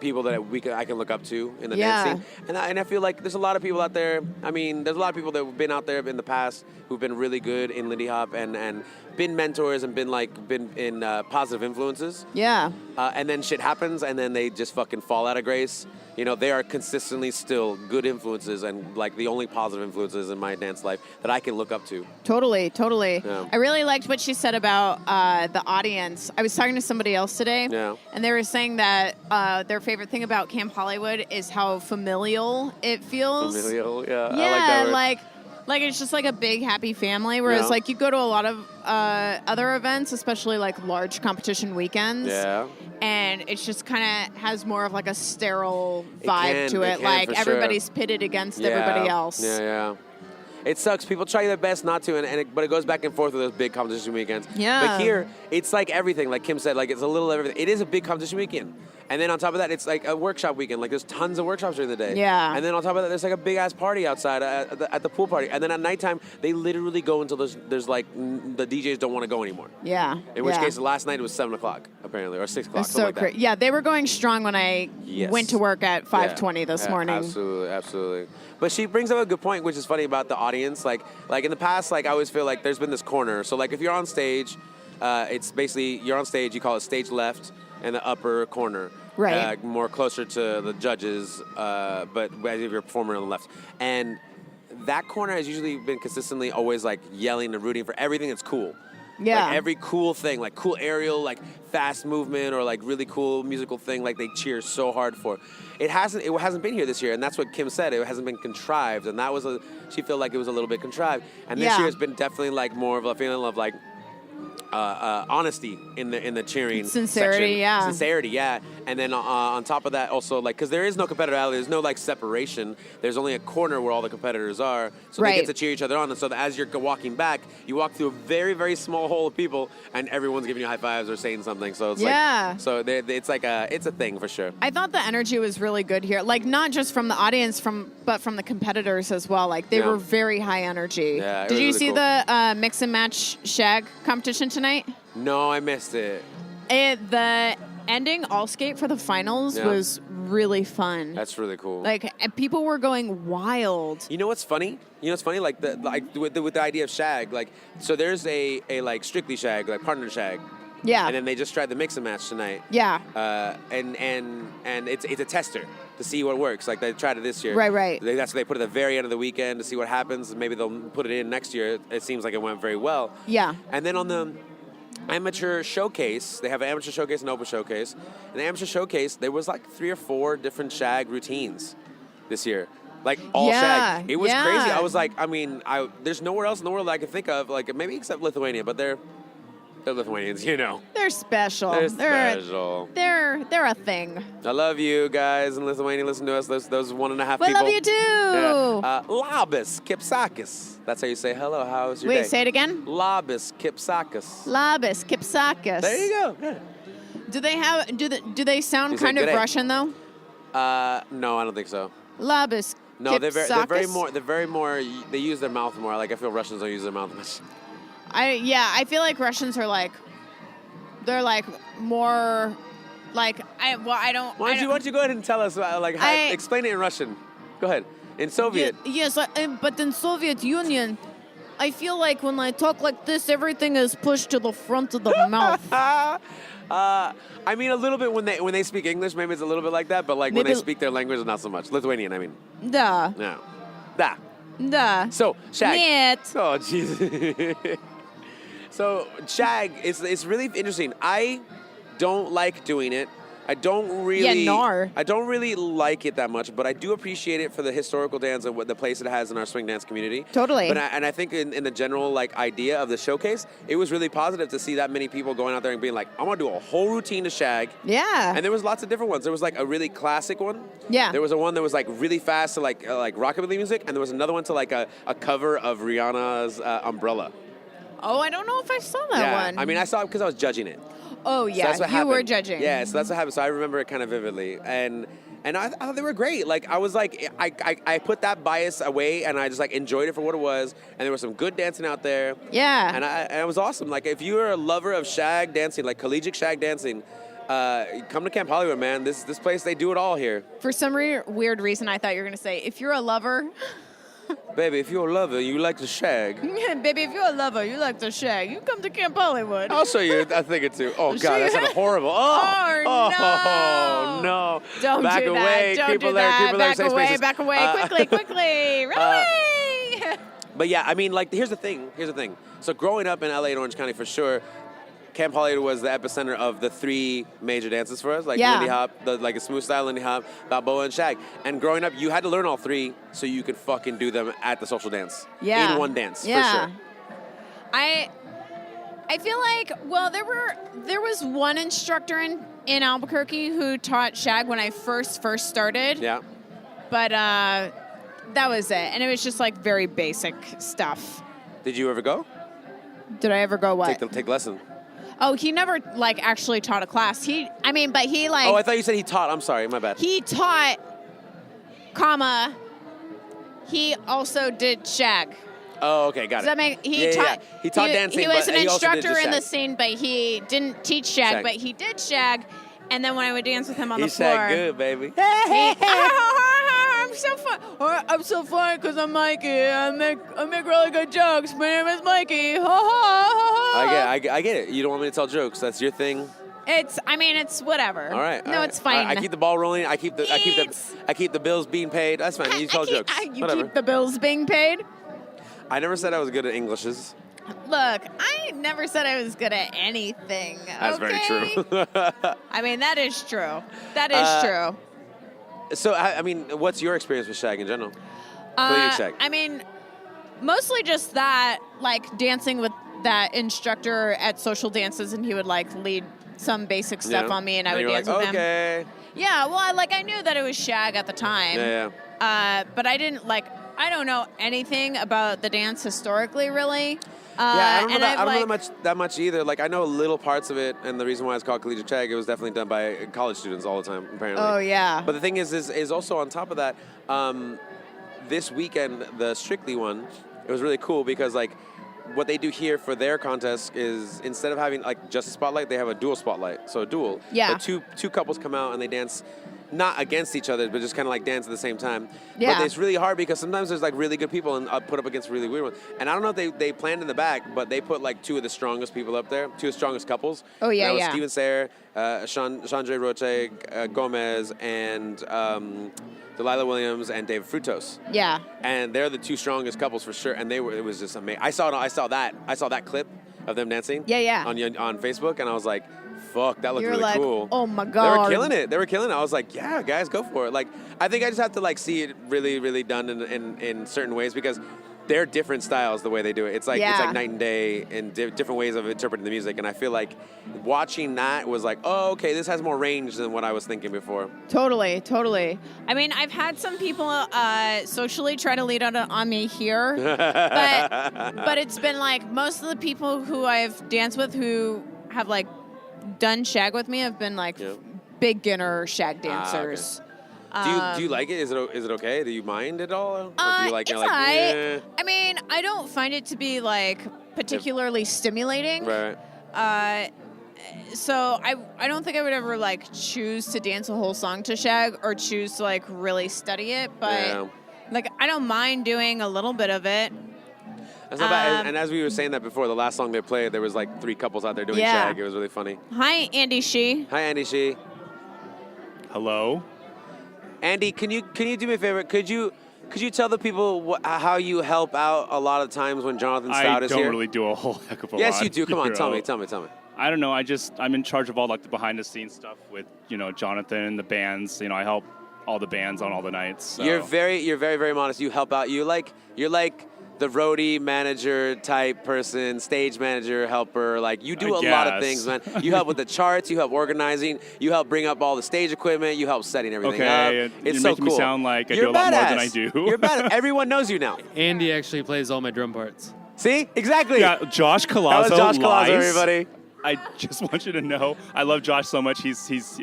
people that I can look up to in the dance scene. And I feel like there's a lot of people out there. I mean, there's a lot of people that have been out there in the past who've been really good in Lindy Hop and been mentors and been in positive influences. Yeah. And then shit happens, and then they just fucking fall out of grace. You know, they are consistently still good influences and like the only positive influences in my dance life that I can look up to. Totally. Yeah. I really liked what she said about the audience. I was talking to somebody else today, and they were saying that their favorite thing about Camp Hollywood is how familial it feels. Familial, yeah. Yeah, I like that word. Like it's just like a big happy family, whereas like you go to a lot of other events, especially like large competition weekends. Yeah. And it's just kind of has more of like a sterile vibe to it. Like everybody's pitted against everybody else. Yeah. It sucks. People try their best not to, but it goes back and forth with those big competition weekends. Yeah. But here, it's like everything. Like Kim said, like it's a little everything. It is a big competition weekend. And then on top of that, it's like a workshop weekend. Like there's tons of workshops during the day. Yeah. And then on top of that, there's like a big ass party outside at the pool party. And then at nighttime, they literally go until there's like the DJs don't want to go anymore. Yeah. In which case, last night it was 7 o'clock apparently, or 6 o'clock. It's so great. Yeah, they were going strong when I went to work at 5:20 this morning. Absolutely. But she brings up a good point, which is funny about the audience. Like in the past, like I always feel like there's been this corner. So like if you're on stage, it's basically you're on stage. You call it stage left and the upper corner. Right. More closer to the judges, but as if you're a performer on the left. And that corner has usually been consistently always like yelling and rooting for everything that's cool. Yeah. Like every cool thing, like cool aerial, like fast movement, or like really cool musical thing, like they cheer so hard for. It hasn't been here this year, and that's what Kim said. It hasn't been contrived, and that was she felt like it was a little bit contrived. And this year has been definitely like more of a feeling of like honesty in the cheering sincerity section. Sincerity, yeah. And then on top of that, also like because there is no competitivity, there's no like separation. There's only a corner where all the competitors are, so they get to cheer each other on. And so that as you're walking back, you walk through a very very small hole of people, and everyone's giving you high fives or saying something. So it's it's like it's a thing for sure. I thought the energy was really good here, like not just from the audience, but from the competitors as well. Like they were very high energy. Yeah, Did you really see cool. the mix and match shag competition tonight? No, I missed it. The ending all skate for the finals was really fun. That's really cool. Like people were going wild. You know what's funny? Like with the idea of shag, like so there's a like strictly shag, like partner shag. Yeah. And then they just tried the mix and match tonight. Yeah. And it's a tester to see what works. Like they tried it this year. Right. That's what they put at the very end of the weekend to see what happens. Maybe they'll put it in next year. It seems like it went very well. Yeah. And then on the amateur showcase, they have an amateur showcase and open showcase. In the amateur showcase, there was like 3 or 4 different shag routines this year. Like all shag. It was crazy. I was like, there's nowhere else in the world that I can think of, like maybe except Lithuania, but they're Lithuanians, you know. They're special. They're special. They're a thing. I love you guys in Lithuania. Listen to us. Those 1.5 people. We love you too. Yeah. Labas Kipsakis. That's how you say hello. How's your day? Wait, say it again. Labas Kipsakis. Labas Kipsakis. There you go. Yeah. Do they sound kind of Russian though? No, I don't think so. Labas. No, they're very more. They use their mouth more. Like I feel Russians don't use their mouth much. I feel like Russians are they're like more like I don't. Why don't you go ahead and tell us explain it in Russian? Go ahead. In Soviet. Yes, but in Soviet Union, I feel like when I talk like this, everything is pushed to the front of the mouth. I mean, a little bit when they speak English, maybe it's a little bit like that, but like when they speak their language, not so much. Lithuanian, I mean. Da. No. Da. Da. So, shag. Niet. Oh, jeez. So, shag is really interesting. I don't like doing it. I don't really, nar. I don't really like it that much, but I do appreciate it for the historical dance and what the place it has in our swing dance community. Totally. But I think in the general like idea of the showcase, it was really positive to see that many people going out there and being like, I'm gonna do a whole routine to shag. Yeah. And there was lots of different ones. There was like a really classic one. Yeah. There was a one that was like really fast to like rockabilly music, and there was another one to like a cover of Rihanna's Umbrella. Oh, I don't know if I saw that one. I mean, I saw it because I was judging it. Oh, yeah, So that's what you happened. were judging. Yeah, so that's what happened. So I remember it kind of vividly. And I thought they were great. Like, I was like, I put that bias away, and I just, like, enjoyed it for what it was. And there was some good dancing out there. Yeah. And it was awesome. Like, if you're a lover of shag dancing, like collegiate shag dancing, come to Camp Hollywood, man. This place, they do it all here. For some weird reason, I thought you were going to say, if you're a lover... Baby, if you're a lover, you like to shag. Baby, if you're a lover, you like to shag, you come to Camp Hollywood. I'll show you a thing or two. Oh, God, that sounded horrible. Oh, no. Don't Back do away. that. Don't Creep do alert. that. Creep alert. Back Safe away, spaces. back away. Quickly. Run away. But yeah, I mean, like, here's the thing. So growing up in LA and Orange County, for sure, Camp Hollywood was the epicenter of the three major dances for us, like Lindy Hop, like a smooth style Lindy Hop, Balboa, and shag. And growing up, you had to learn all three so you could fucking do them at the social dance. Yeah. In one dance, for sure. I feel like, well, there was one instructor in Albuquerque who taught shag when I first started. Yeah. But that was it. And it was just like very basic stuff. Did you ever go? Did I ever go what? Take lesson. Oh, he never like actually taught a class. But he like. Oh, I thought you said he taught. I'm sorry, my bad. He taught, he also did shag. Oh, okay, got it. Does that make He taught dancing. He was but an he also did instructor the in the shag. scene, but he didn't teach shag, but he did shag. And then when I would dance with him on the He floor, shag good, baby. I'm so fun. I'm so fun because I'm Mikey. I make really good jokes. My name is Mikey. I get it. You don't want me to tell jokes. That's your thing. It's whatever. All right. No, it's fine. I keep the ball rolling. I keep the bills being paid. That's fine. You tell jokes. You Whatever. keep the bills being paid. I never said I was good at Englishes. Look, I never said I was good at anything. That's very true. I mean, that is true. That is true. So, I mean, what's your experience with shag in general? Collegiate shag. I mean, mostly just that, like dancing with that instructor at social dances, and he would like lead some basic stuff on me, and I would dance with him. Okay. Yeah, well, I knew that it was shag at the time. Yeah. But I didn't I don't know anything about the dance historically, really. I don't know that much either. Like, I know little parts of it, and the reason why it's called collegiate shag, it was definitely done by college students all the time, apparently. Oh, yeah. But the thing is also on top of that, this weekend, the Strictly one, it was really cool because, like, what they do here for their contest is instead of having, like, just a spotlight, they have a dual spotlight. So a duel. Yeah. So two couples come out and they dance not against each other, but just kind of like dance at the same time. Yeah. But it's really hard because sometimes there's like really good people and put up against really weird ones. And I don't know if they planned in the back, but they put like two of the strongest people up there, two of the strongest couples. Oh, yeah, and that was yeah. Steven Sayre, Chandra Roche Gomez, and Delilah Williams and David Frutos. Yeah. And they're the two strongest couples for sure. And it was just amazing. I saw that clip of them dancing. Yeah. On Facebook, and I was like, fuck, that looked You're really like, cool. oh my God. They were killing it. I was like, yeah, guys, go for it. Like, I think I just have to like see it really, really done in certain ways because they're different styles the way they do it. It's like night and day in different ways of interpreting the music. And I feel like watching that was like, oh, okay, this has more range than what I was thinking before. Totally. I mean, I've had some people socially try to lead on me here, but it's been like most of the people who I've danced with who have like done shag with me have been like beginner shag dancers. Okay. Do you like it? Is it okay? Do you mind it all? Or do you like, I mean, I don't find it to be like particularly stimulating. Right. So I don't think I would ever like choose to dance a whole song to shag or choose to like really study it. But like I don't mind doing a little bit of it. That's not bad. And as we were saying that before, the last song they played, there was like 3 couples out there doing shag. It was really funny. Hi, Andy Shee. Hi, Andy Shee. Hello. Andy, can you do me a favor? Could you tell the people how you help out a lot of times when Jonathan Stout is here? I don't really do a whole heck of a lot. Yes, you do. Come on, tell me. I don't know. I'm in charge of all like the behind the scenes stuff with Jonathan, the bands. I help all the bands on all the nights. So. You're very modest. You help out. You're like the roadie manager type person, stage manager, helper. Like you do a lot of things, man. You help with the charts. You help organizing. You help bring up all the stage equipment. You help setting everything up. It's so making cool. Me sound like I do a lot more than I do. You're badass. Everyone knows you now. Andy actually plays all my drum parts. See? Exactly. Yeah, Josh Colazo. That was Josh Colazo, everybody. I just want you to know, I love Josh so much. Josh is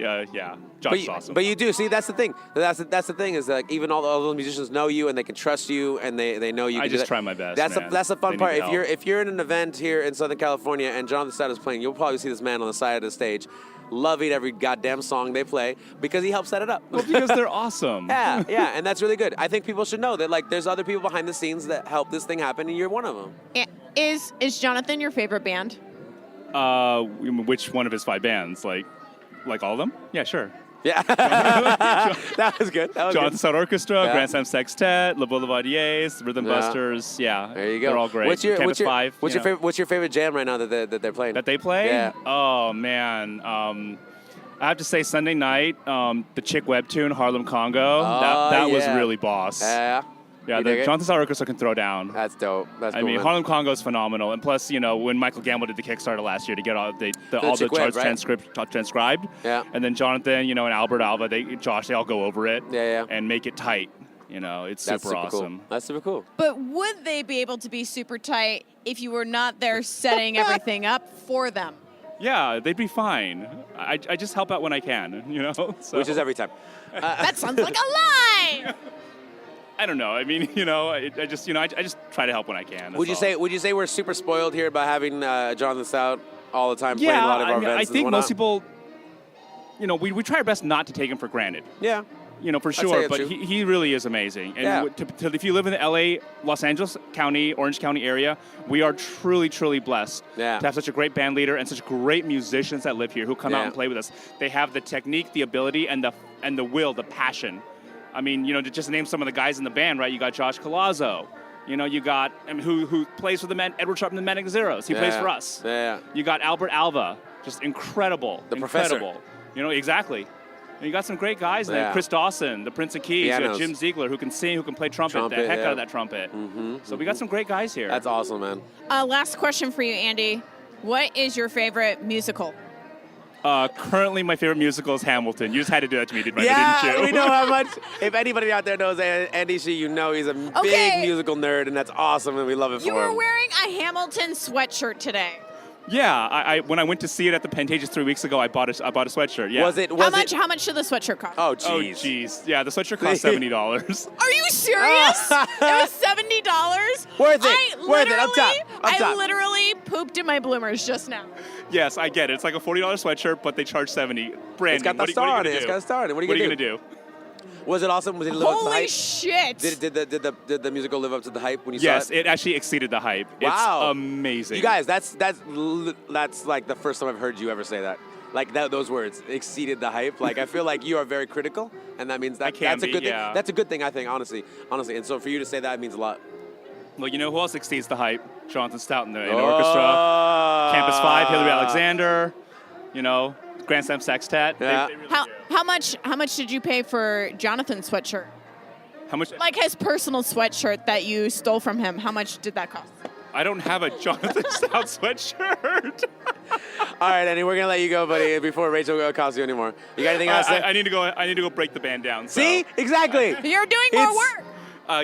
awesome. But you do. See, that's the thing. That's the thing is like even all those musicians know you and they can trust you and they know you. I can just do that. try my best. That's the fun part. If you're in an event here in Southern California and Jonathan Stout is playing, you'll probably see this man on the side of the stage, loving every goddamn song they play because he helps set it up. Well, because they're awesome. Yeah, and that's really good. I think people should know that like there's other people behind the scenes that help this thing happen, and you're one of them. Is Jonathan your favorite band? Which one of his 5 bands? Like all of them? Yeah, sure. Yeah. That was good. Jonathan Stout Orchestra, Grand Slam Sextet, Le Boulevardiers, Rhythm Busters. Yeah, there you go. They're all great. What's your favorite jam right now that they're playing? That they play? Yeah. Oh man. I have to say Sunday night, the Chick Webtoon Harlem Congo. That was really boss. Yeah, the Jonathan Stout Orchestra can throw down. That's dope. That's cool. I mean, Harlem Congo is phenomenal. And plus, when Michael Gamble did the Kickstarter last year to get all the charts transcribed. Yeah. And then Jonathan, and Albert Alva, Josh, they all go over it. Yeah. And make it tight. It's super awesome. Cool. That's super cool. But would they be able to be super tight if you were not there setting everything up for them? Yeah, they'd be fine. I just help out when I can, So. Which is every time. That sounds like a lie! I don't know. I mean, I just try to help when I can. Would you say we're super spoiled here by having Jonathan Stout all the time playing a lot of our events? I think most people, we try our best not to take him for granted. Yeah. For sure, but he really is amazing. And if you live in the LA, Los Angeles County, Orange County area, we are truly, truly blessed to have such a great band leader and such great musicians that live here who come out and play with us. They have the technique, the ability, and the will, the passion. I mean, to just name some of the guys in the band, right? You got Josh Colazo. You got who plays for the men, Edward Sharp and the Manic Zeros. He plays for us. Yeah. You got Albert Alva, just incredible. The incredible. Professor. Exactly. And you got some great guys there. Chris Dawson, the Prince of Keys. Pianos. You got Jim Ziegler, who can sing, who can play trumpet the heck out of that trumpet. So we got some great guys here. That's awesome, man. Last question for you, Andy. What is your favorite musical? Currently, my favorite musical is Hamilton. You just had to do that to me, didn't you? We know how much. If anybody out there knows Andy Shee, he's a big musical nerd, and that's awesome, and we love it for him. You were wearing a Hamilton sweatshirt today. Yeah, I when I went to see it at the Pantages 3 weeks ago, I bought a sweatshirt. Yeah. How much did the sweatshirt cost? Oh, jeez. Yeah, the sweatshirt cost $70. Are you serious? It was $70? Worth it. Worth it. Up top. I literally pooped in my bloomers just now. Yes, I get it. It's like a $40 sweatshirt, but they charge $70. Brandon, it's got the star on it. It's got a star on it. What are you gonna do? Was it awesome? Did it live up to the hype? Holy shit! Did the musical live up to the hype when you saw it? Yes, it actually exceeded the hype. Wow. It's amazing. You guys, that's like the first time I've heard you ever say that. Like those words exceeded the hype. Like I feel like you are very critical, and that means that's a good thing. That's a good thing, I think, honestly. And so for you to say that means a lot. Well, who else exceeds the hype? Jonathan Stout in the orchestra, Campus 5, Hillary Alexander, Grand Slam Sextet. Yeah. They really How much did you pay for Jonathan's sweatshirt? How much? Like his personal sweatshirt that you stole from him. How much did that cost? I don't have a Jonathan Stout sweatshirt. All right, Andy, we're gonna let you go, buddy, before Rachel calls you anymore. You got anything else to say? I need to go break the band down. So. See, exactly. You're doing more work.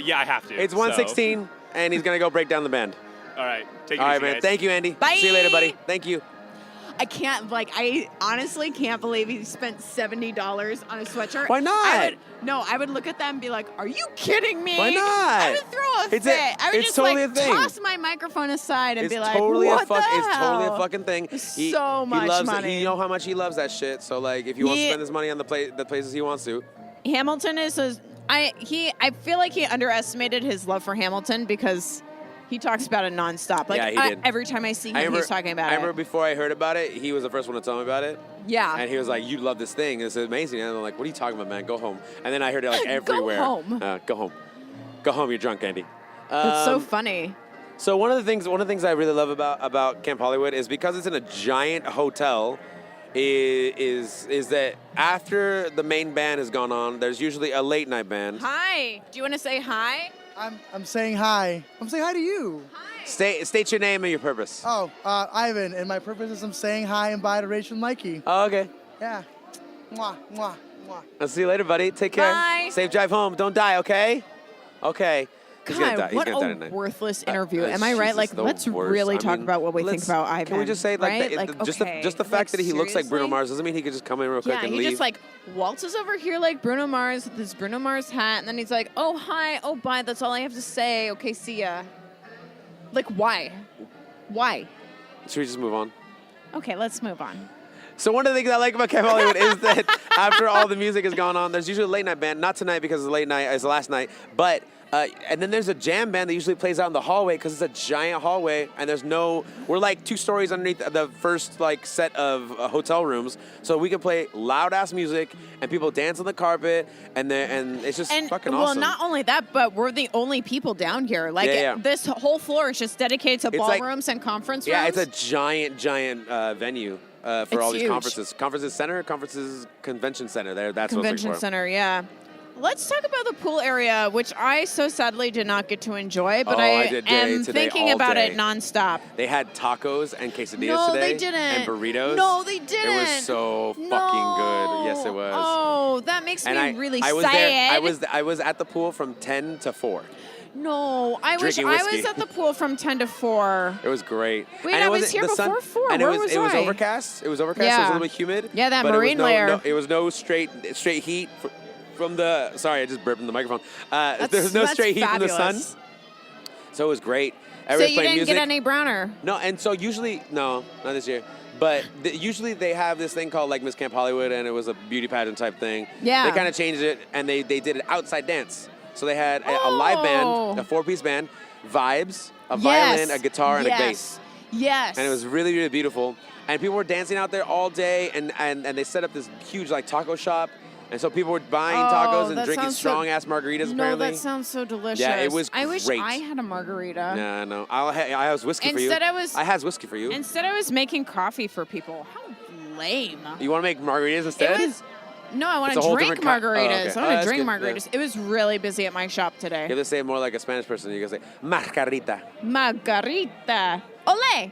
Yeah, I have to. It's 1:16, and he's gonna go break down the band. All right, take it All easy, right, man. guys. Thank you, Andy. Bye. See you later, buddy. Thank you. I honestly can't believe he spent $70 on a sweatshirt. Why not? I would look at that and be like, are you kidding me? Why not? I would throw a fit. I would it's just totally a thing. toss my microphone aside and be like, totally what the hell? It's totally a fucking thing. So much money. You know how much he loves that shit. So like, if he wants to spend his money on the places he wants to. Hamilton is I feel like he underestimated his love for Hamilton because he talks about it nonstop. Like he did. Every time I see him, he's talking about it. I remember before I heard about it, he was the first one to tell me about it. Yeah. And he was like, "You love this thing. It's amazing." And I'm like, "What are you talking about, man? Go home." And then I heard it like everywhere. Go home. Go home. Go home. You're drunk, Andy. That's so funny. So one of the things I really love about Camp Hollywood is because it's in a giant hotel. Is that after the main band has gone on, there's usually a late night band. Hi. Do you want to say hi? I'm saying hi. I'm saying hi to you. Hi. State your name and your purpose. Oh, Ivan, and my purpose is I'm saying hi and bye to Rachel and Mikey. Oh, okay. Yeah. Mwah, mwah, mwah. I'll see you later, buddy. Take care. Bye. Safe drive home. Don't die, okay? Okay. God, what a worthless interview. Am I right? Like, let's really talk about what we think about Ivan. Can we just say, right? just the fact that he looks like Bruno Mars doesn't mean he could just come in real quick and leave. Yeah, he just like waltzes over here like Bruno Mars with his Bruno Mars hat, and then he's like, oh, hi, oh, bye, that's all I have to say. Okay, see ya. Like, why? Why? Should we just move on? Okay, let's move on. So one of the things I like about Camp Hollywood is that after all the music has gone on, there's usually a late night band. Not tonight because it's late night, it's the last night, but and then there's a jam band that usually plays out in the hallway because it's a giant hallway, and we're like 2 stories underneath the first like set of hotel rooms, so we can play loud ass music and people dance on the carpet, and it's just fucking awesome. Well, not only that, but we're the only people down here. Like this whole floor is just dedicated to ballrooms and conference rooms. Yeah, it's a giant venue. For all these huge. conferences, convention center. That's what I was looking convention for. center. Yeah. Let's talk about the pool area, which I so sadly did not get to enjoy, but I am thinking about it nonstop. They had tacos and quesadillas today. No, they didn't. And burritos. No, they didn't. It was so fucking good. Yes, it was. Oh, that makes me really sad. I was at the pool from 10 to 4. No, I wish I was at the pool from 10 to 4. It was great. Wait, I was here before 4. And Where it was overcast. It was overcast. Yeah. So it was a little bit humid. Yeah, that marine layer. It was no straight heat from the. Sorry, I just burped in the microphone. There was no straight heat from the sun. So it was great. So you didn't get any browner? No, and so usually not this year. But usually they have this thing called like Miss Camp Hollywood, and it was a beauty pageant type thing. Yeah. They kind of changed it, and they did an outside dance. So they had a live band, a 4-piece band, vibes, a violin, a guitar, and a bass. Yes. And it was really, really beautiful. And people were dancing out there all day, and they set up this huge like taco shop. And so people were buying tacos and drinking strong-ass margaritas, apparently. No, that sounds so delicious. Yeah, it was great. I wish I had a margarita. No, no. I have whiskey for you. I have whiskey for you. Instead, I was making coffee for people. How lame. You want to make margaritas instead? No, I want to drink margaritas. Okay. I want to drink margaritas. Yeah. It was really busy at my shop today. You have to say it more like a Spanish person. You can say, margarita. Margarita. Ole.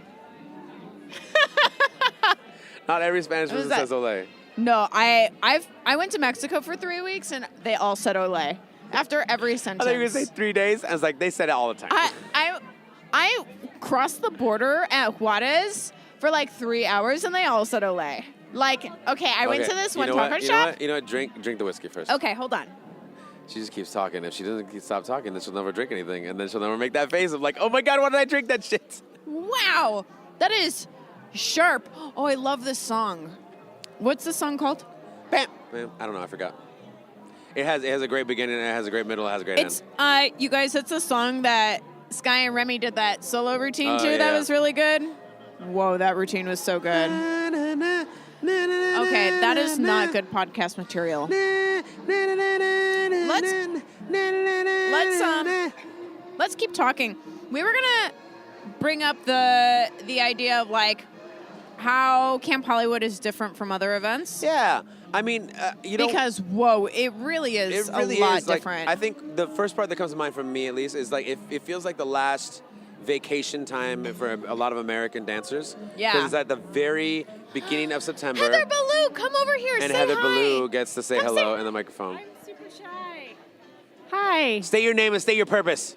Not every Spanish person says ole. No, I went to Mexico for 3 weeks, and they all said ole after every sentence. I thought you were going to say 3 days. I was like, they said it all the time. I crossed the border at Juarez for like 3 hours, and they all said ole. Like, okay, I went to this one taco shop. You know what? Drink the whiskey first. Okay, hold on. She just keeps talking. If she doesn't stop talking, then she'll never drink anything. And then she'll never make that face of like, oh my God, why did I drink that shit? Wow, that is sharp. Oh, I love this song. What's the song called? Bam. I don't know. I forgot. It has a great beginning. It has a great middle. It has a great end. You guys, it's a song that Sky and Remy did that solo routine to. That was really good. Whoa, that routine was so good. Okay, that is not good podcast material. Let's keep talking. We were gonna bring up the idea of like how Camp Hollywood is different from other events. Yeah, I mean, because it really is a lot different. I think the first part that comes to mind for me, at least, is like it feels like the last vacation time for a lot of American dancers. Yeah. Because it's at the very beginning of September. Heather Ballou, come over here. And say Heather hi. Ballou gets to say hello in the microphone. I'm super shy. Hi. State your name and state your purpose.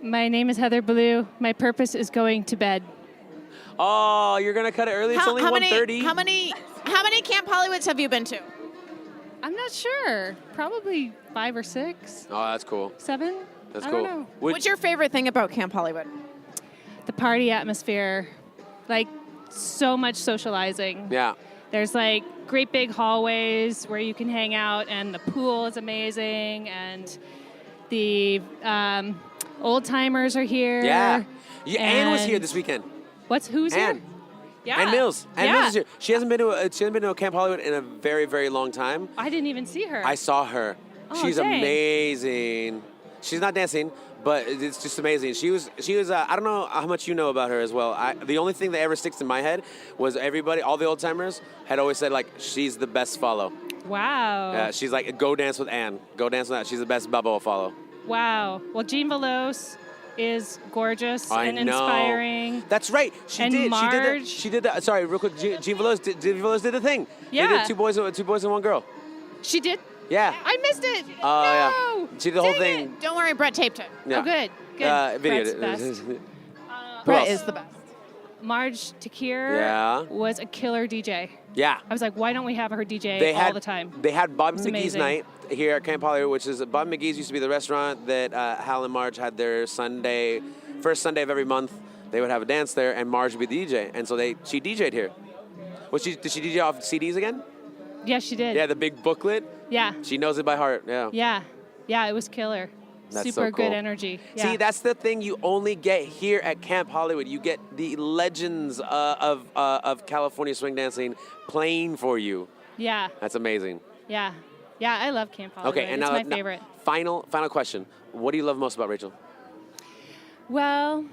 My name is Heather Ballou. My purpose is going to bed. Oh, you're gonna cut it early? It's only 1:30. How many Camp Hollywoods have you been to? I'm not sure. Probably 5 or 6. Oh, that's cool. 7? That's I cool. don't know. What's your favorite thing about Camp Hollywood? The party atmosphere. Like, so much socializing. Yeah. There's, like, great big hallways where you can hang out, and the pool is amazing, and the old-timers are here. Yeah. Anne was here this weekend. Who's Anne. here? Yeah. Anne Mills. Anne Mills is here. She hasn't been to a Camp Hollywood in a very, very long time. I didn't even see her. I saw her. Oh, She's dang. amazing. She's not dancing, But it's just amazing. She was. I don't know how much you know about her as well. The only thing that ever sticks in my head was all the old timers had always said like she's the best follow. Wow. She's like go dance with Ann. Go dance with that. She's the best Balboa follow. Wow. Well, Jean Veloz is gorgeous and inspiring. That's right. She did. Marge. She did that. Sorry, real quick. Jean Veloz did the thing. Yeah. They did two boys and one girl. She did. Yeah. I missed it. Oh, no. Yeah. She did the whole thing. Don't worry, Brett taped it. Yeah. Oh, good. Video. Brett's the best. Brett is the best. Marge Takir was a killer DJ. Yeah. I was like, why don't we have her DJ all the time? They had Bobby McGee's amazing. night here at Camp Hollywood, which is Bobby McGee's used to be the restaurant that Hal and Marge had their first Sunday of every month. They would have a dance there, and Marge would be the DJ. And so she DJ'd here. Did she DJ off CDs again? Yeah, she did. Yeah, the big booklet. Yeah. She knows it by heart. Yeah. Yeah. Yeah, it was killer. That's super so cool. good energy. Yeah. See, that's the thing you only get here at Camp Hollywood. You get the legends of California swing dancing playing for you. Yeah. That's amazing. Yeah. Yeah, I love Camp Hollywood. Okay, and it's now, my favorite. Final question. What do you love most about Rachel? Well,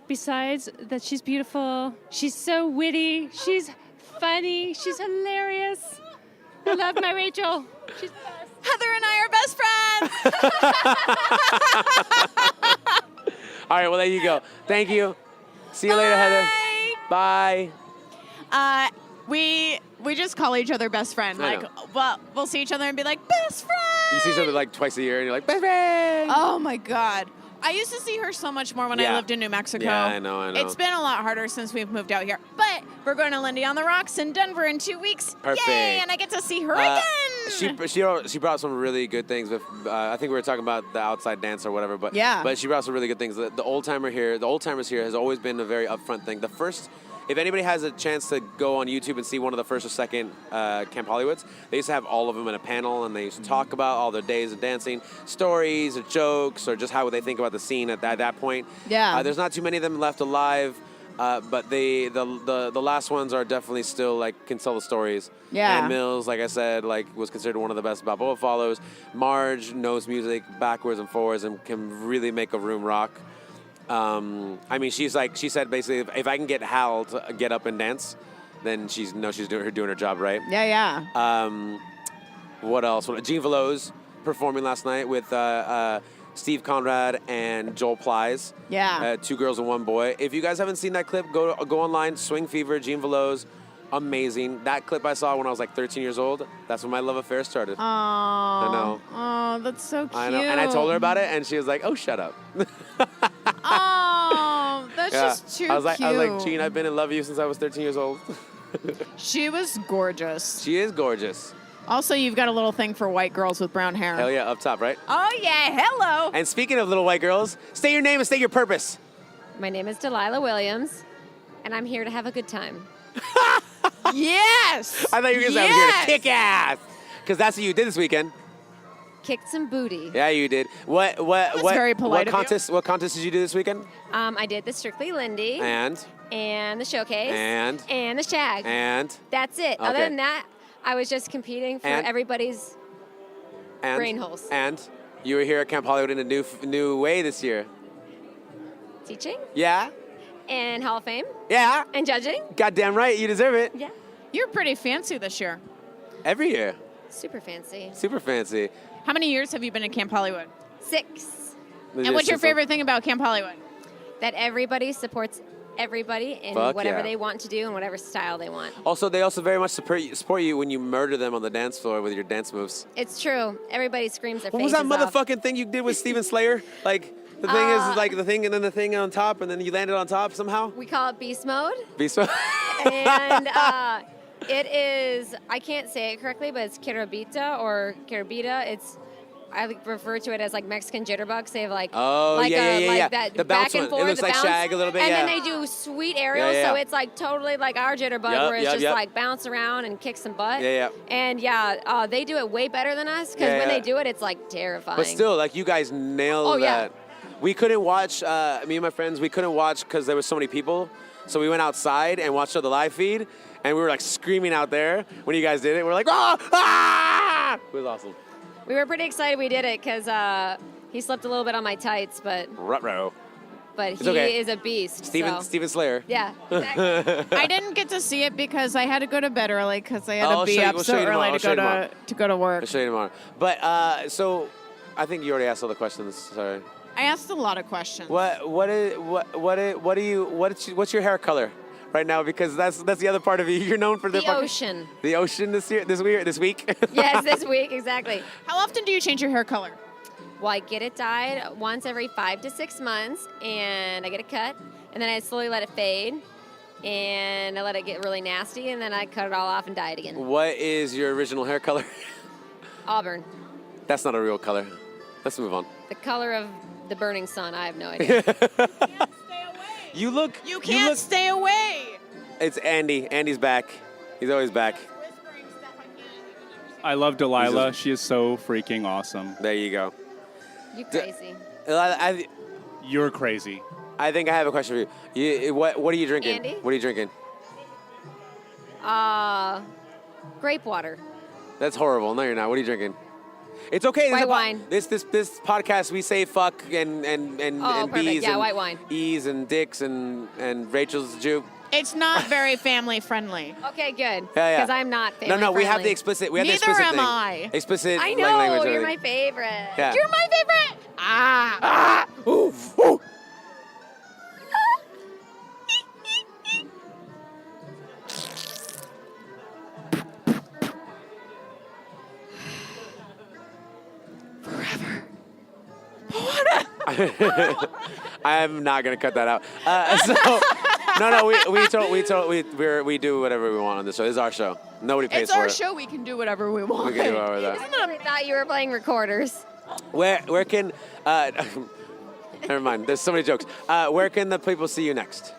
besides that she's beautiful, she's so witty, she's funny, she's hilarious. I love my Rachel. She's the best. Heather and I are best friends. All right, well, there you go. Thank you. See you later, Heather. Bye. We just call each other best friend. I know. Well, we'll see each other and be like, best friend. You see each other like twice a year, and you're like, best friend. Oh, my God. I used to see her so much more when I lived in New Mexico. Yeah, I know. It's been a lot harder since we've moved out here. But we're going to Lindy on the Rocks in Denver in 2 weeks. Perfect. Yay, and I get to see her again. She brought some really good things. With, I think we were talking about the outside dance or whatever. But she brought some really good things. The old timers here has always been a very upfront thing. If anybody has a chance to go on YouTube and see one of the first or second Camp Hollywoods, they used to have all of them in a panel, and they used to talk about all their days of dancing, stories or jokes, or just how they think about the scene at that point. Yeah. There's not too many of them left alive, but the last ones are definitely still can tell the stories. Yeah. Ann Mills, like I said, was considered one of the best Balboa follows. Marge knows music backwards and forwards and can really make a room rock. She said basically, if I can get Hal to get up and dance, then she's doing her job right. Yeah. What else? Jean Veloz performing last night with Steve Conrad and Joel Plies. Yeah. 2 girls and 1 boy. If you guys haven't seen that clip, go online. Swing Fever, Jean Veloz. Amazing. That clip I saw when I was 13 years old. That's when my love affair started. Oh. I know. Oh, that's so cute. I know. And I told her about it, and she was like, "Oh, shut up." Oh, that's just too cute. I was like, Jean, I've been in love with you since I was 13 years old. She was gorgeous. She is gorgeous. Also, you've got a little thing for white girls with brown hair. Hell yeah, up top, right? Oh, yeah. Hello. And speaking of little white girls, state your name and state your purpose. My name is Delilah Williams, and I'm here to have a good time. Yes. I thought you were going to say I'm here to kick ass. Because that's what you did this weekend. Kicked some booty. Yeah, you did. What very polite what of you. What contest did you do this weekend? I did the Strictly Lindy. And the Showcase. And the Shag. And that's it. Okay. Other than that, I was just competing for everybody's brain holes. And you were here at Camp Hollywood in a new way this year. Teaching. Yeah. And Hall of Fame. Yeah. And judging. Goddamn right, you deserve it. Yeah. You're pretty fancy this year. Every year. Super fancy. Super fancy. How many years have you been at Camp Hollywood? 6. And what's your favorite thing about Camp Hollywood? That everybody supports everybody in whatever they want to do and whatever style they want. Also, they also very much support you when you murder them on the dance floor with your dance moves. It's true. Everybody screams their What faces was that off. motherfucking thing you did with Steven Slayer? The thing is the thing and then the thing on top and then you landed on top somehow? We call it beast mode. Beast mode? And it is, I can't say it correctly, but it's Kiribita or Kiribita. I refer to it as Mexican jitterbug. They have that the back bounce and one. forth. It looks the like bounce. Shag a little bit, and yeah. then they do sweet aerials, so it's totally like our jitterbug, where it's just bounce around and kick some butt. Yeah, yeah. And they do it way better than us, because when they do it, it's terrifying. But still, you guys nailed that. Yeah. We couldn't watch, me and my friends, we couldn't watch because there was so many people. So we went outside and watched the live feed, and we were screaming out there when you guys did it. We're like, ah! It was awesome. We were pretty excited we did it because He slept a little bit on my tights, but Ruh-roh. he is a beast. Steven Slayer. Yeah, exactly. I didn't get to see it because I had to go to bed early because I had I'll to be show you- up we'll so show you tomorrow. early I'll show you to go to work. I'll show you tomorrow. But so I think you already asked all the questions. Sorry. I asked a lot of questions. What's your hair color right now? Because that's the other part of you. You're known for The ocean. The ocean this week. Yes, this week, exactly. How often do you change your hair color? Well, I get it dyed once every 5 to 6 months, and I get it cut, and then I slowly let it fade, and I let it get really nasty, and then I cut it all off and dye it again. What is your original hair color? Auburn. That's not a real color. Let's move on. The color of the burning sun, I have no idea. You can't stay away. It's Andy. Andy's back. He's always back. I love Delilah. She is so freaking awesome. There you go. You crazy. You're crazy. I think I have a question for you. What are you drinking? Andy? What are you drinking? Grape water. That's horrible. No, you're not. What are you drinking? It's okay. White wine. This podcast, we say fuck and perfect. bees Yeah, and white wine. E's and dicks and Rachel's Jew. It's not very family friendly. Okay, good. Yeah. Because I'm not family No, we have the friendly. explicit. We have Neither the explicit am thing. I. Explicit. I like, know. language and You're everything. my favorite. Yeah. You're my favorite. Ooh, ooh. I'm not gonna cut that out. We do whatever we want on this show. This is our show. Nobody pays It's for our it. show. We can do whatever we want. We can do whatever that. I thought you were playing recorders. Where can? Never mind. There's so many jokes. Where can the people see you next?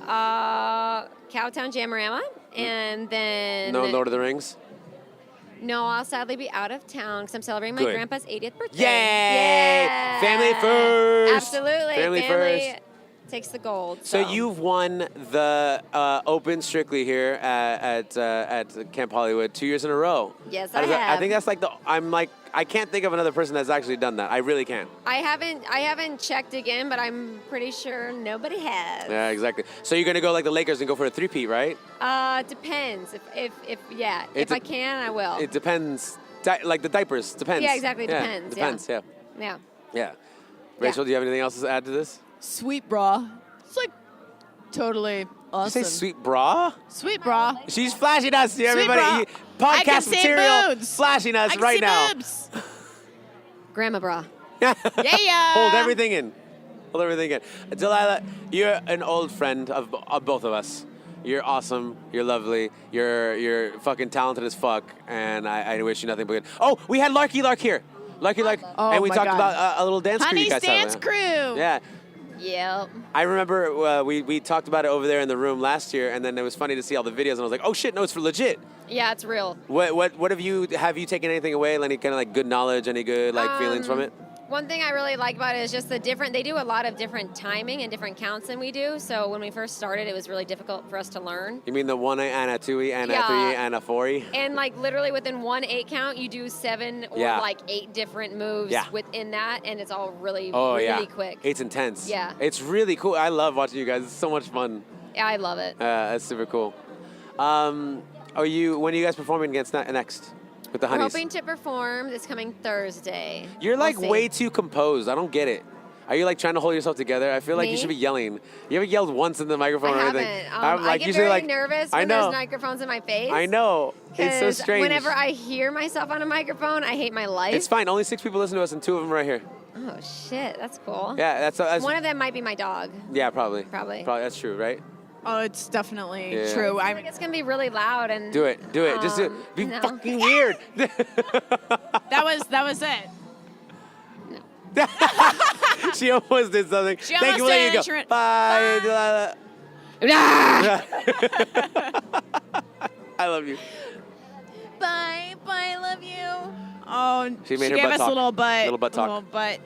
Cowtown Jamarama, and then No Lord of the Rings. No, I'll sadly be out of town because I'm celebrating my Good. grandpa's 80th birthday. Yay! Yeah. Family first. Absolutely. Family first. Takes the gold. So you've won the Open Strictly here at Camp Hollywood 2 years in a row. Yes, How does I that- have. I think that's I can't think of another person that's actually done that. I really can't. I haven't checked again, but I'm pretty sure nobody has. Yeah, exactly. So you're gonna go like the Lakers and go for a three-peat, right? Depends. If It's I can, I will. It depends. Like the diapers. Depends. Yeah, exactly. Yeah, Depends. Depends. Yeah. Yeah. Yeah. Rachel, do you have anything else to add to this? Sweet bra. It's like totally awesome. Did you say sweet bra? Sweet bra. She's flashing us, Sweet everybody. bra. I can Podcast see material boobs. flashing us I can right see now. boobs. Grandma bra. Yeah. Hold everything in. Hold everything in. Delilah, you're an old friend of both of us. You're awesome. You're lovely. You're fucking talented as fuck. And I wish you nothing but good. Oh, we had Larky Lark here. Larky Lark. Oh, and we my talked God. about a little dance crew you Honey's guys have. dance crew. Yeah. Yep. I remember we talked about it over there in the room last year, and then it was funny to see all the videos, and I was like, oh shit, no, it's for legit. Yeah, it's real. What have you taken anything away? Any kind of like good knowledge, any good like feelings from it? One thing I really like about it is just they do a lot of different timing and different counts than we do. So when we first started, it was really difficult for us to learn. You mean the 1 and a 2 and a Yeah. 3 and a 4? And like literally within 1 8 count, you do 7 or Yeah. like 8 different moves Yeah. within that, and it's all really, Oh really yeah, quick. It's intense. Yeah. It's really cool. I love watching you guys. It's so much fun. Yeah, I love it. That's super cool. When are you guys performing against next with the We're Honeys? hoping to perform this coming Thursday. You're like We'll see. way too composed. I don't get it. Are you like trying to hold yourself together? I feel like you Me? should be yelling. You haven't yelled once in the microphone I or haven't. anything. I get usually very nervous I when know. there's microphones in my face. I know. It's so 'Cause strange. Whenever I hear myself on a microphone, I hate my life. It's fine. Only 6 people listen to us, and 2 of them are right here. Oh shit, that's cool. Yeah, that's One of them might be my dog. yeah, probably. Probably. That's true, right? Oh, it's definitely Yeah. true. I think it's gonna be really loud and. Do it. Just do it. Be no. fucking weird. That was it. She almost did something. She Thank you. almost There did you go. instrument. Bye. Delilah. I love you. Bye, love you. Oh, She made her gave butt us talk. a little butt. Little butt talk. Little butt.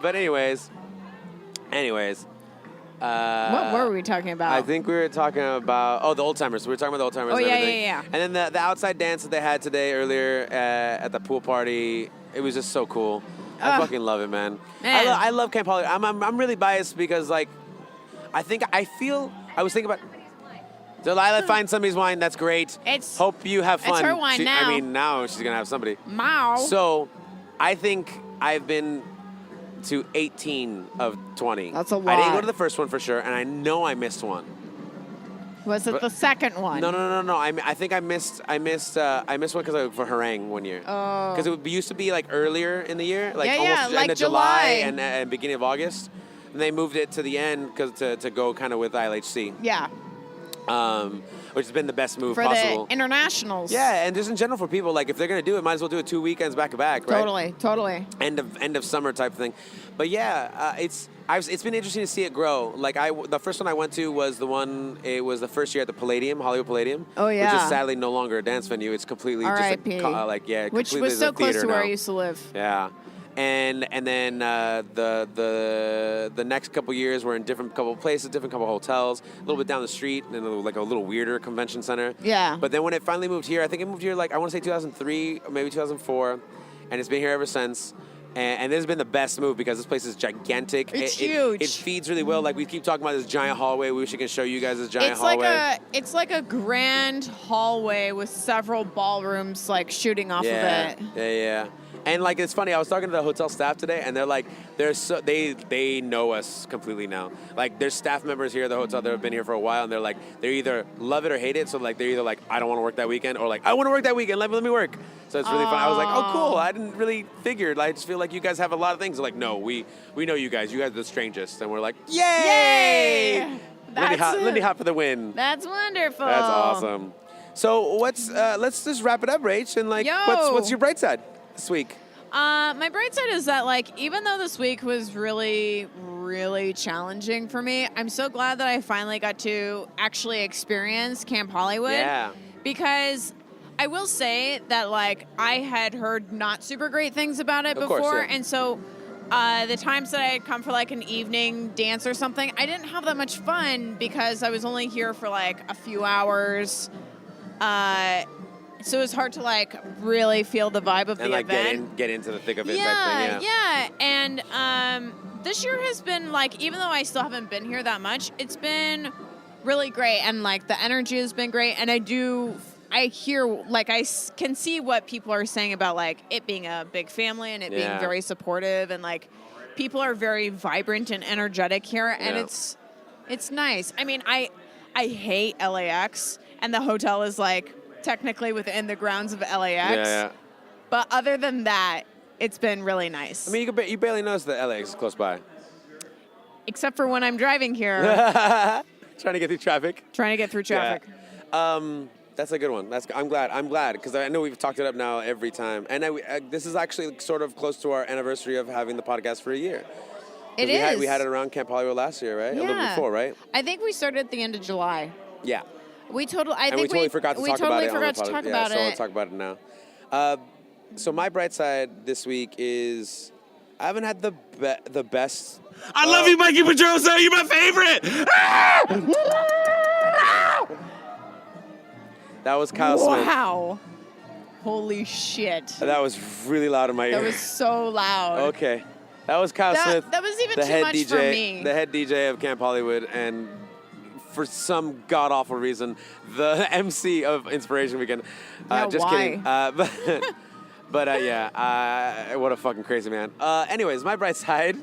But anyways, What were we talking about? I think we were talking about the old timers. We were talking about the old timers. Oh and yeah, everything. yeah. And then the outside dance that they had today earlier at the pool party, it was just so cool. I fucking love it, man. I love Camp Hollywood. I'm really biased because I was thinking about. Delilah, find somebody's wine. That's great. Hope you have fun. It's her wine now. I mean, now she's gonna have somebody. Mao. So, I think I've been to 18 of 20. That's a lot. I didn't go to the first one for sure, and I know I missed one. Was it the second one? No. I think I missed one because for Harangue one year. Oh. Because it used to be like earlier in the year, like almost like end of July and beginning of August, and they moved it to the end to go kind of with ILHC. Yeah. Which has been the best move for possible. The internationals. Yeah, and just in general for people, like if they're gonna do it, might as well do it 2 weekends back to back, right? Totally. End of summer type thing. But yeah, it's been interesting to see it grow. Like the first one I went to was the first year at the Palladium, Hollywood Palladium. Oh yeah. Which is sadly no longer a dance venue. It's completely R.I.P. Which was so close to now. where I used to live. Yeah. And then the next couple years we're in different couple places, different couple hotels, a little bit down the street, and like a little weirder convention center. Yeah. But then when it finally moved here, I think it moved here like I want to say 2003 or maybe 2004, and it's been here ever since. And this has been the best move because this place is gigantic. It's huge. It feeds really well. Like we keep talking about this giant hallway. We wish we can show you guys this giant hallway. It's like a grand hallway with several ballrooms like shooting off of it. Yeah. And like it's funny, I was talking to the hotel staff today, and they're like, they know us completely now. Like there's staff members here at the hotel that have been here for a while, and they're like, they either love it or hate it. So like they're either like, I don't want to work that weekend, or like I want to work that weekend. Let me work. So it's really fun. I was like, oh cool. I didn't really figure. I just feel like you guys have a lot of things. They're like, no, we know you guys. You guys are the strangest, and we're like, yay! Lindy Hop for the win. That's wonderful. That's awesome. So let's just wrap it up, Rach, and like, what's your bright side this week? My bright side is that, like, even though this week was really, really challenging for me, I'm so glad that I finally got to actually experience Camp Hollywood. Yeah. Because I will say that, like, I had heard not super great things about it before. Course, yeah. And so the times that I had come for, like, an evening dance or something, I didn't have that much fun because I was only here for, like, a few hours. So it was hard to like really feel the vibe of the event. And get into the thick of it type thing. Yeah. And this year has been like, even though I still haven't been here that much, it's been really great. And like the energy has been great. And I hear, like I can see what people are saying about like it being a big family and it being very supportive. And like people are very vibrant and energetic here. And it's nice. I mean, I hate LAX and the hotel is like technically within the grounds of LAX. Yeah. But other than that, it's been really nice. I mean, you barely notice that LAX is close by. Except for when I'm driving here. Trying to get through traffic. Yeah. That's a good one. I'm glad because I know we've talked it up now every time. And this is actually sort of close to our anniversary of having the podcast for a year. It is. We had it around Camp Hollywood last year, right? Yeah. A little before, right? I think we started at the end of July. Yeah. We totally forgot to talk about it. So I'll talk about it now. So my bright side this week is I haven't had the best. I love you, Mikey Pedroza. You're my favorite. That was Kyle Smith. Wow. Holy shit. That was really loud in my ear. That was so loud. Okay. That was Kyle Smith. That was even too much for me. The head DJ of Camp Hollywood, and for some god-awful reason, the MC of Inspiration Weekend. Just kidding. But what a fucking crazy man. Anyways, my bright side.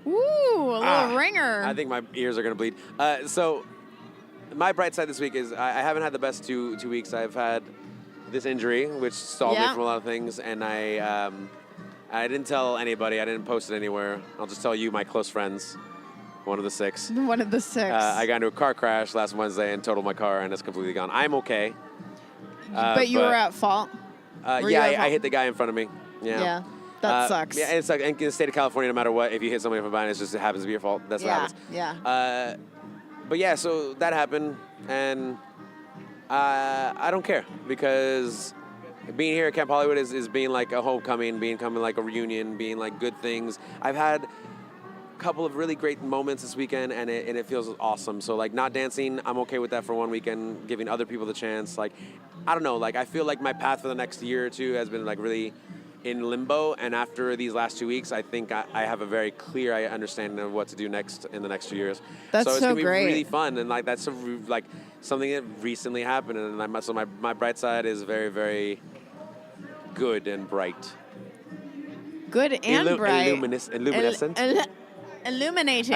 Ooh, a little ringer. I think my ears are going to bleed. So my bright side this week is I haven't had the best two weeks. I've had this injury, which stalled me from a lot of things, and I didn't tell anybody. I didn't post it anywhere. I'll just tell you, my close friends. One of the six. I got into a car crash last Wednesday and totaled my car, and it's completely gone. I'm okay. But you were at fault? I hit the guy in front of me. Yeah. That sucks. Yeah, it's like in the state of California, no matter what, if you hit somebody from behind, it happens to be your fault. That's what happens. Yeah. But yeah, so that happened, and I don't care because being here at Camp Hollywood is being like a homecoming, becoming like a reunion, being like good things. I've had couple of really great moments this weekend, and it feels awesome. So like not dancing, I'm okay with that for one weekend. Giving other people the chance, like I don't know, like I feel like my path for the next year or two has been like really in limbo, and after these last 2 weeks, I think I have a very clear understanding of what to do next in the next 2 years. That's so it's so gonna be great. really fun, and like that's like something that recently happened, and so my bright side is very, very good and bright. Good and bright. Illuminescent. Illuminating.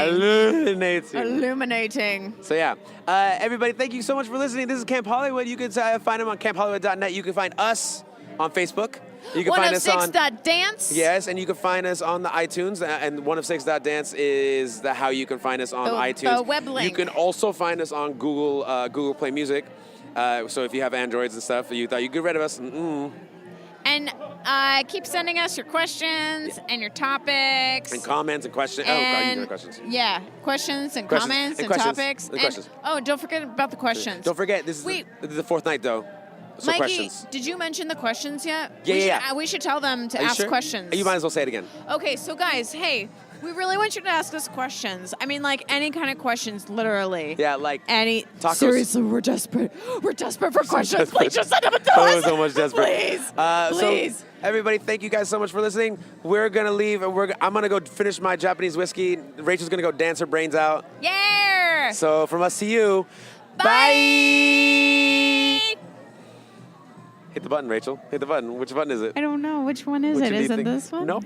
Illuminating. So yeah, everybody, thank you so much for listening. This is Camp Hollywood. You can find them on camphollywood.net. You can find us on Facebook. You can find us on 106.dance. Yes, and you can find us on the iTunes. And 106.dance is how you can find us on iTunes. The web link. You can also find us on Google Play Music. So if you have Androids and stuff, you thought you get rid of us. And keep sending us your questions and your topics. And comments and questions. And, questions. Yeah, questions and comments and topics. And don't forget about the questions. Don't forget, this is the fourth night, though. So Mikey, questions. did you mention the questions yet? Yeah. We should tell them to ask questions. You might as well say it again. Okay, so guys, hey, we really want you to ask us questions. I mean, like any kind of questions, literally. Yeah, like any. Tacos. Seriously, we're desperate. We're desperate for questions. Please just send them to us. So much desperate. Please. Please. So everybody, thank you guys so much for listening. We're gonna leave. I'm gonna go finish my Japanese whiskey. Rachel's gonna go dance her brains out. Yeah. So from us to you. Bye. Hit the button, Rachel. Hit the button. Which button is it? I don't know. Which one is it? Is it this one? No.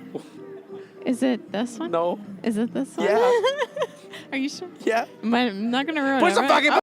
Is it this one? No. Is it this one? Yeah. Are you sure? Yeah. I'm not going to ruin it. Push the right? fucking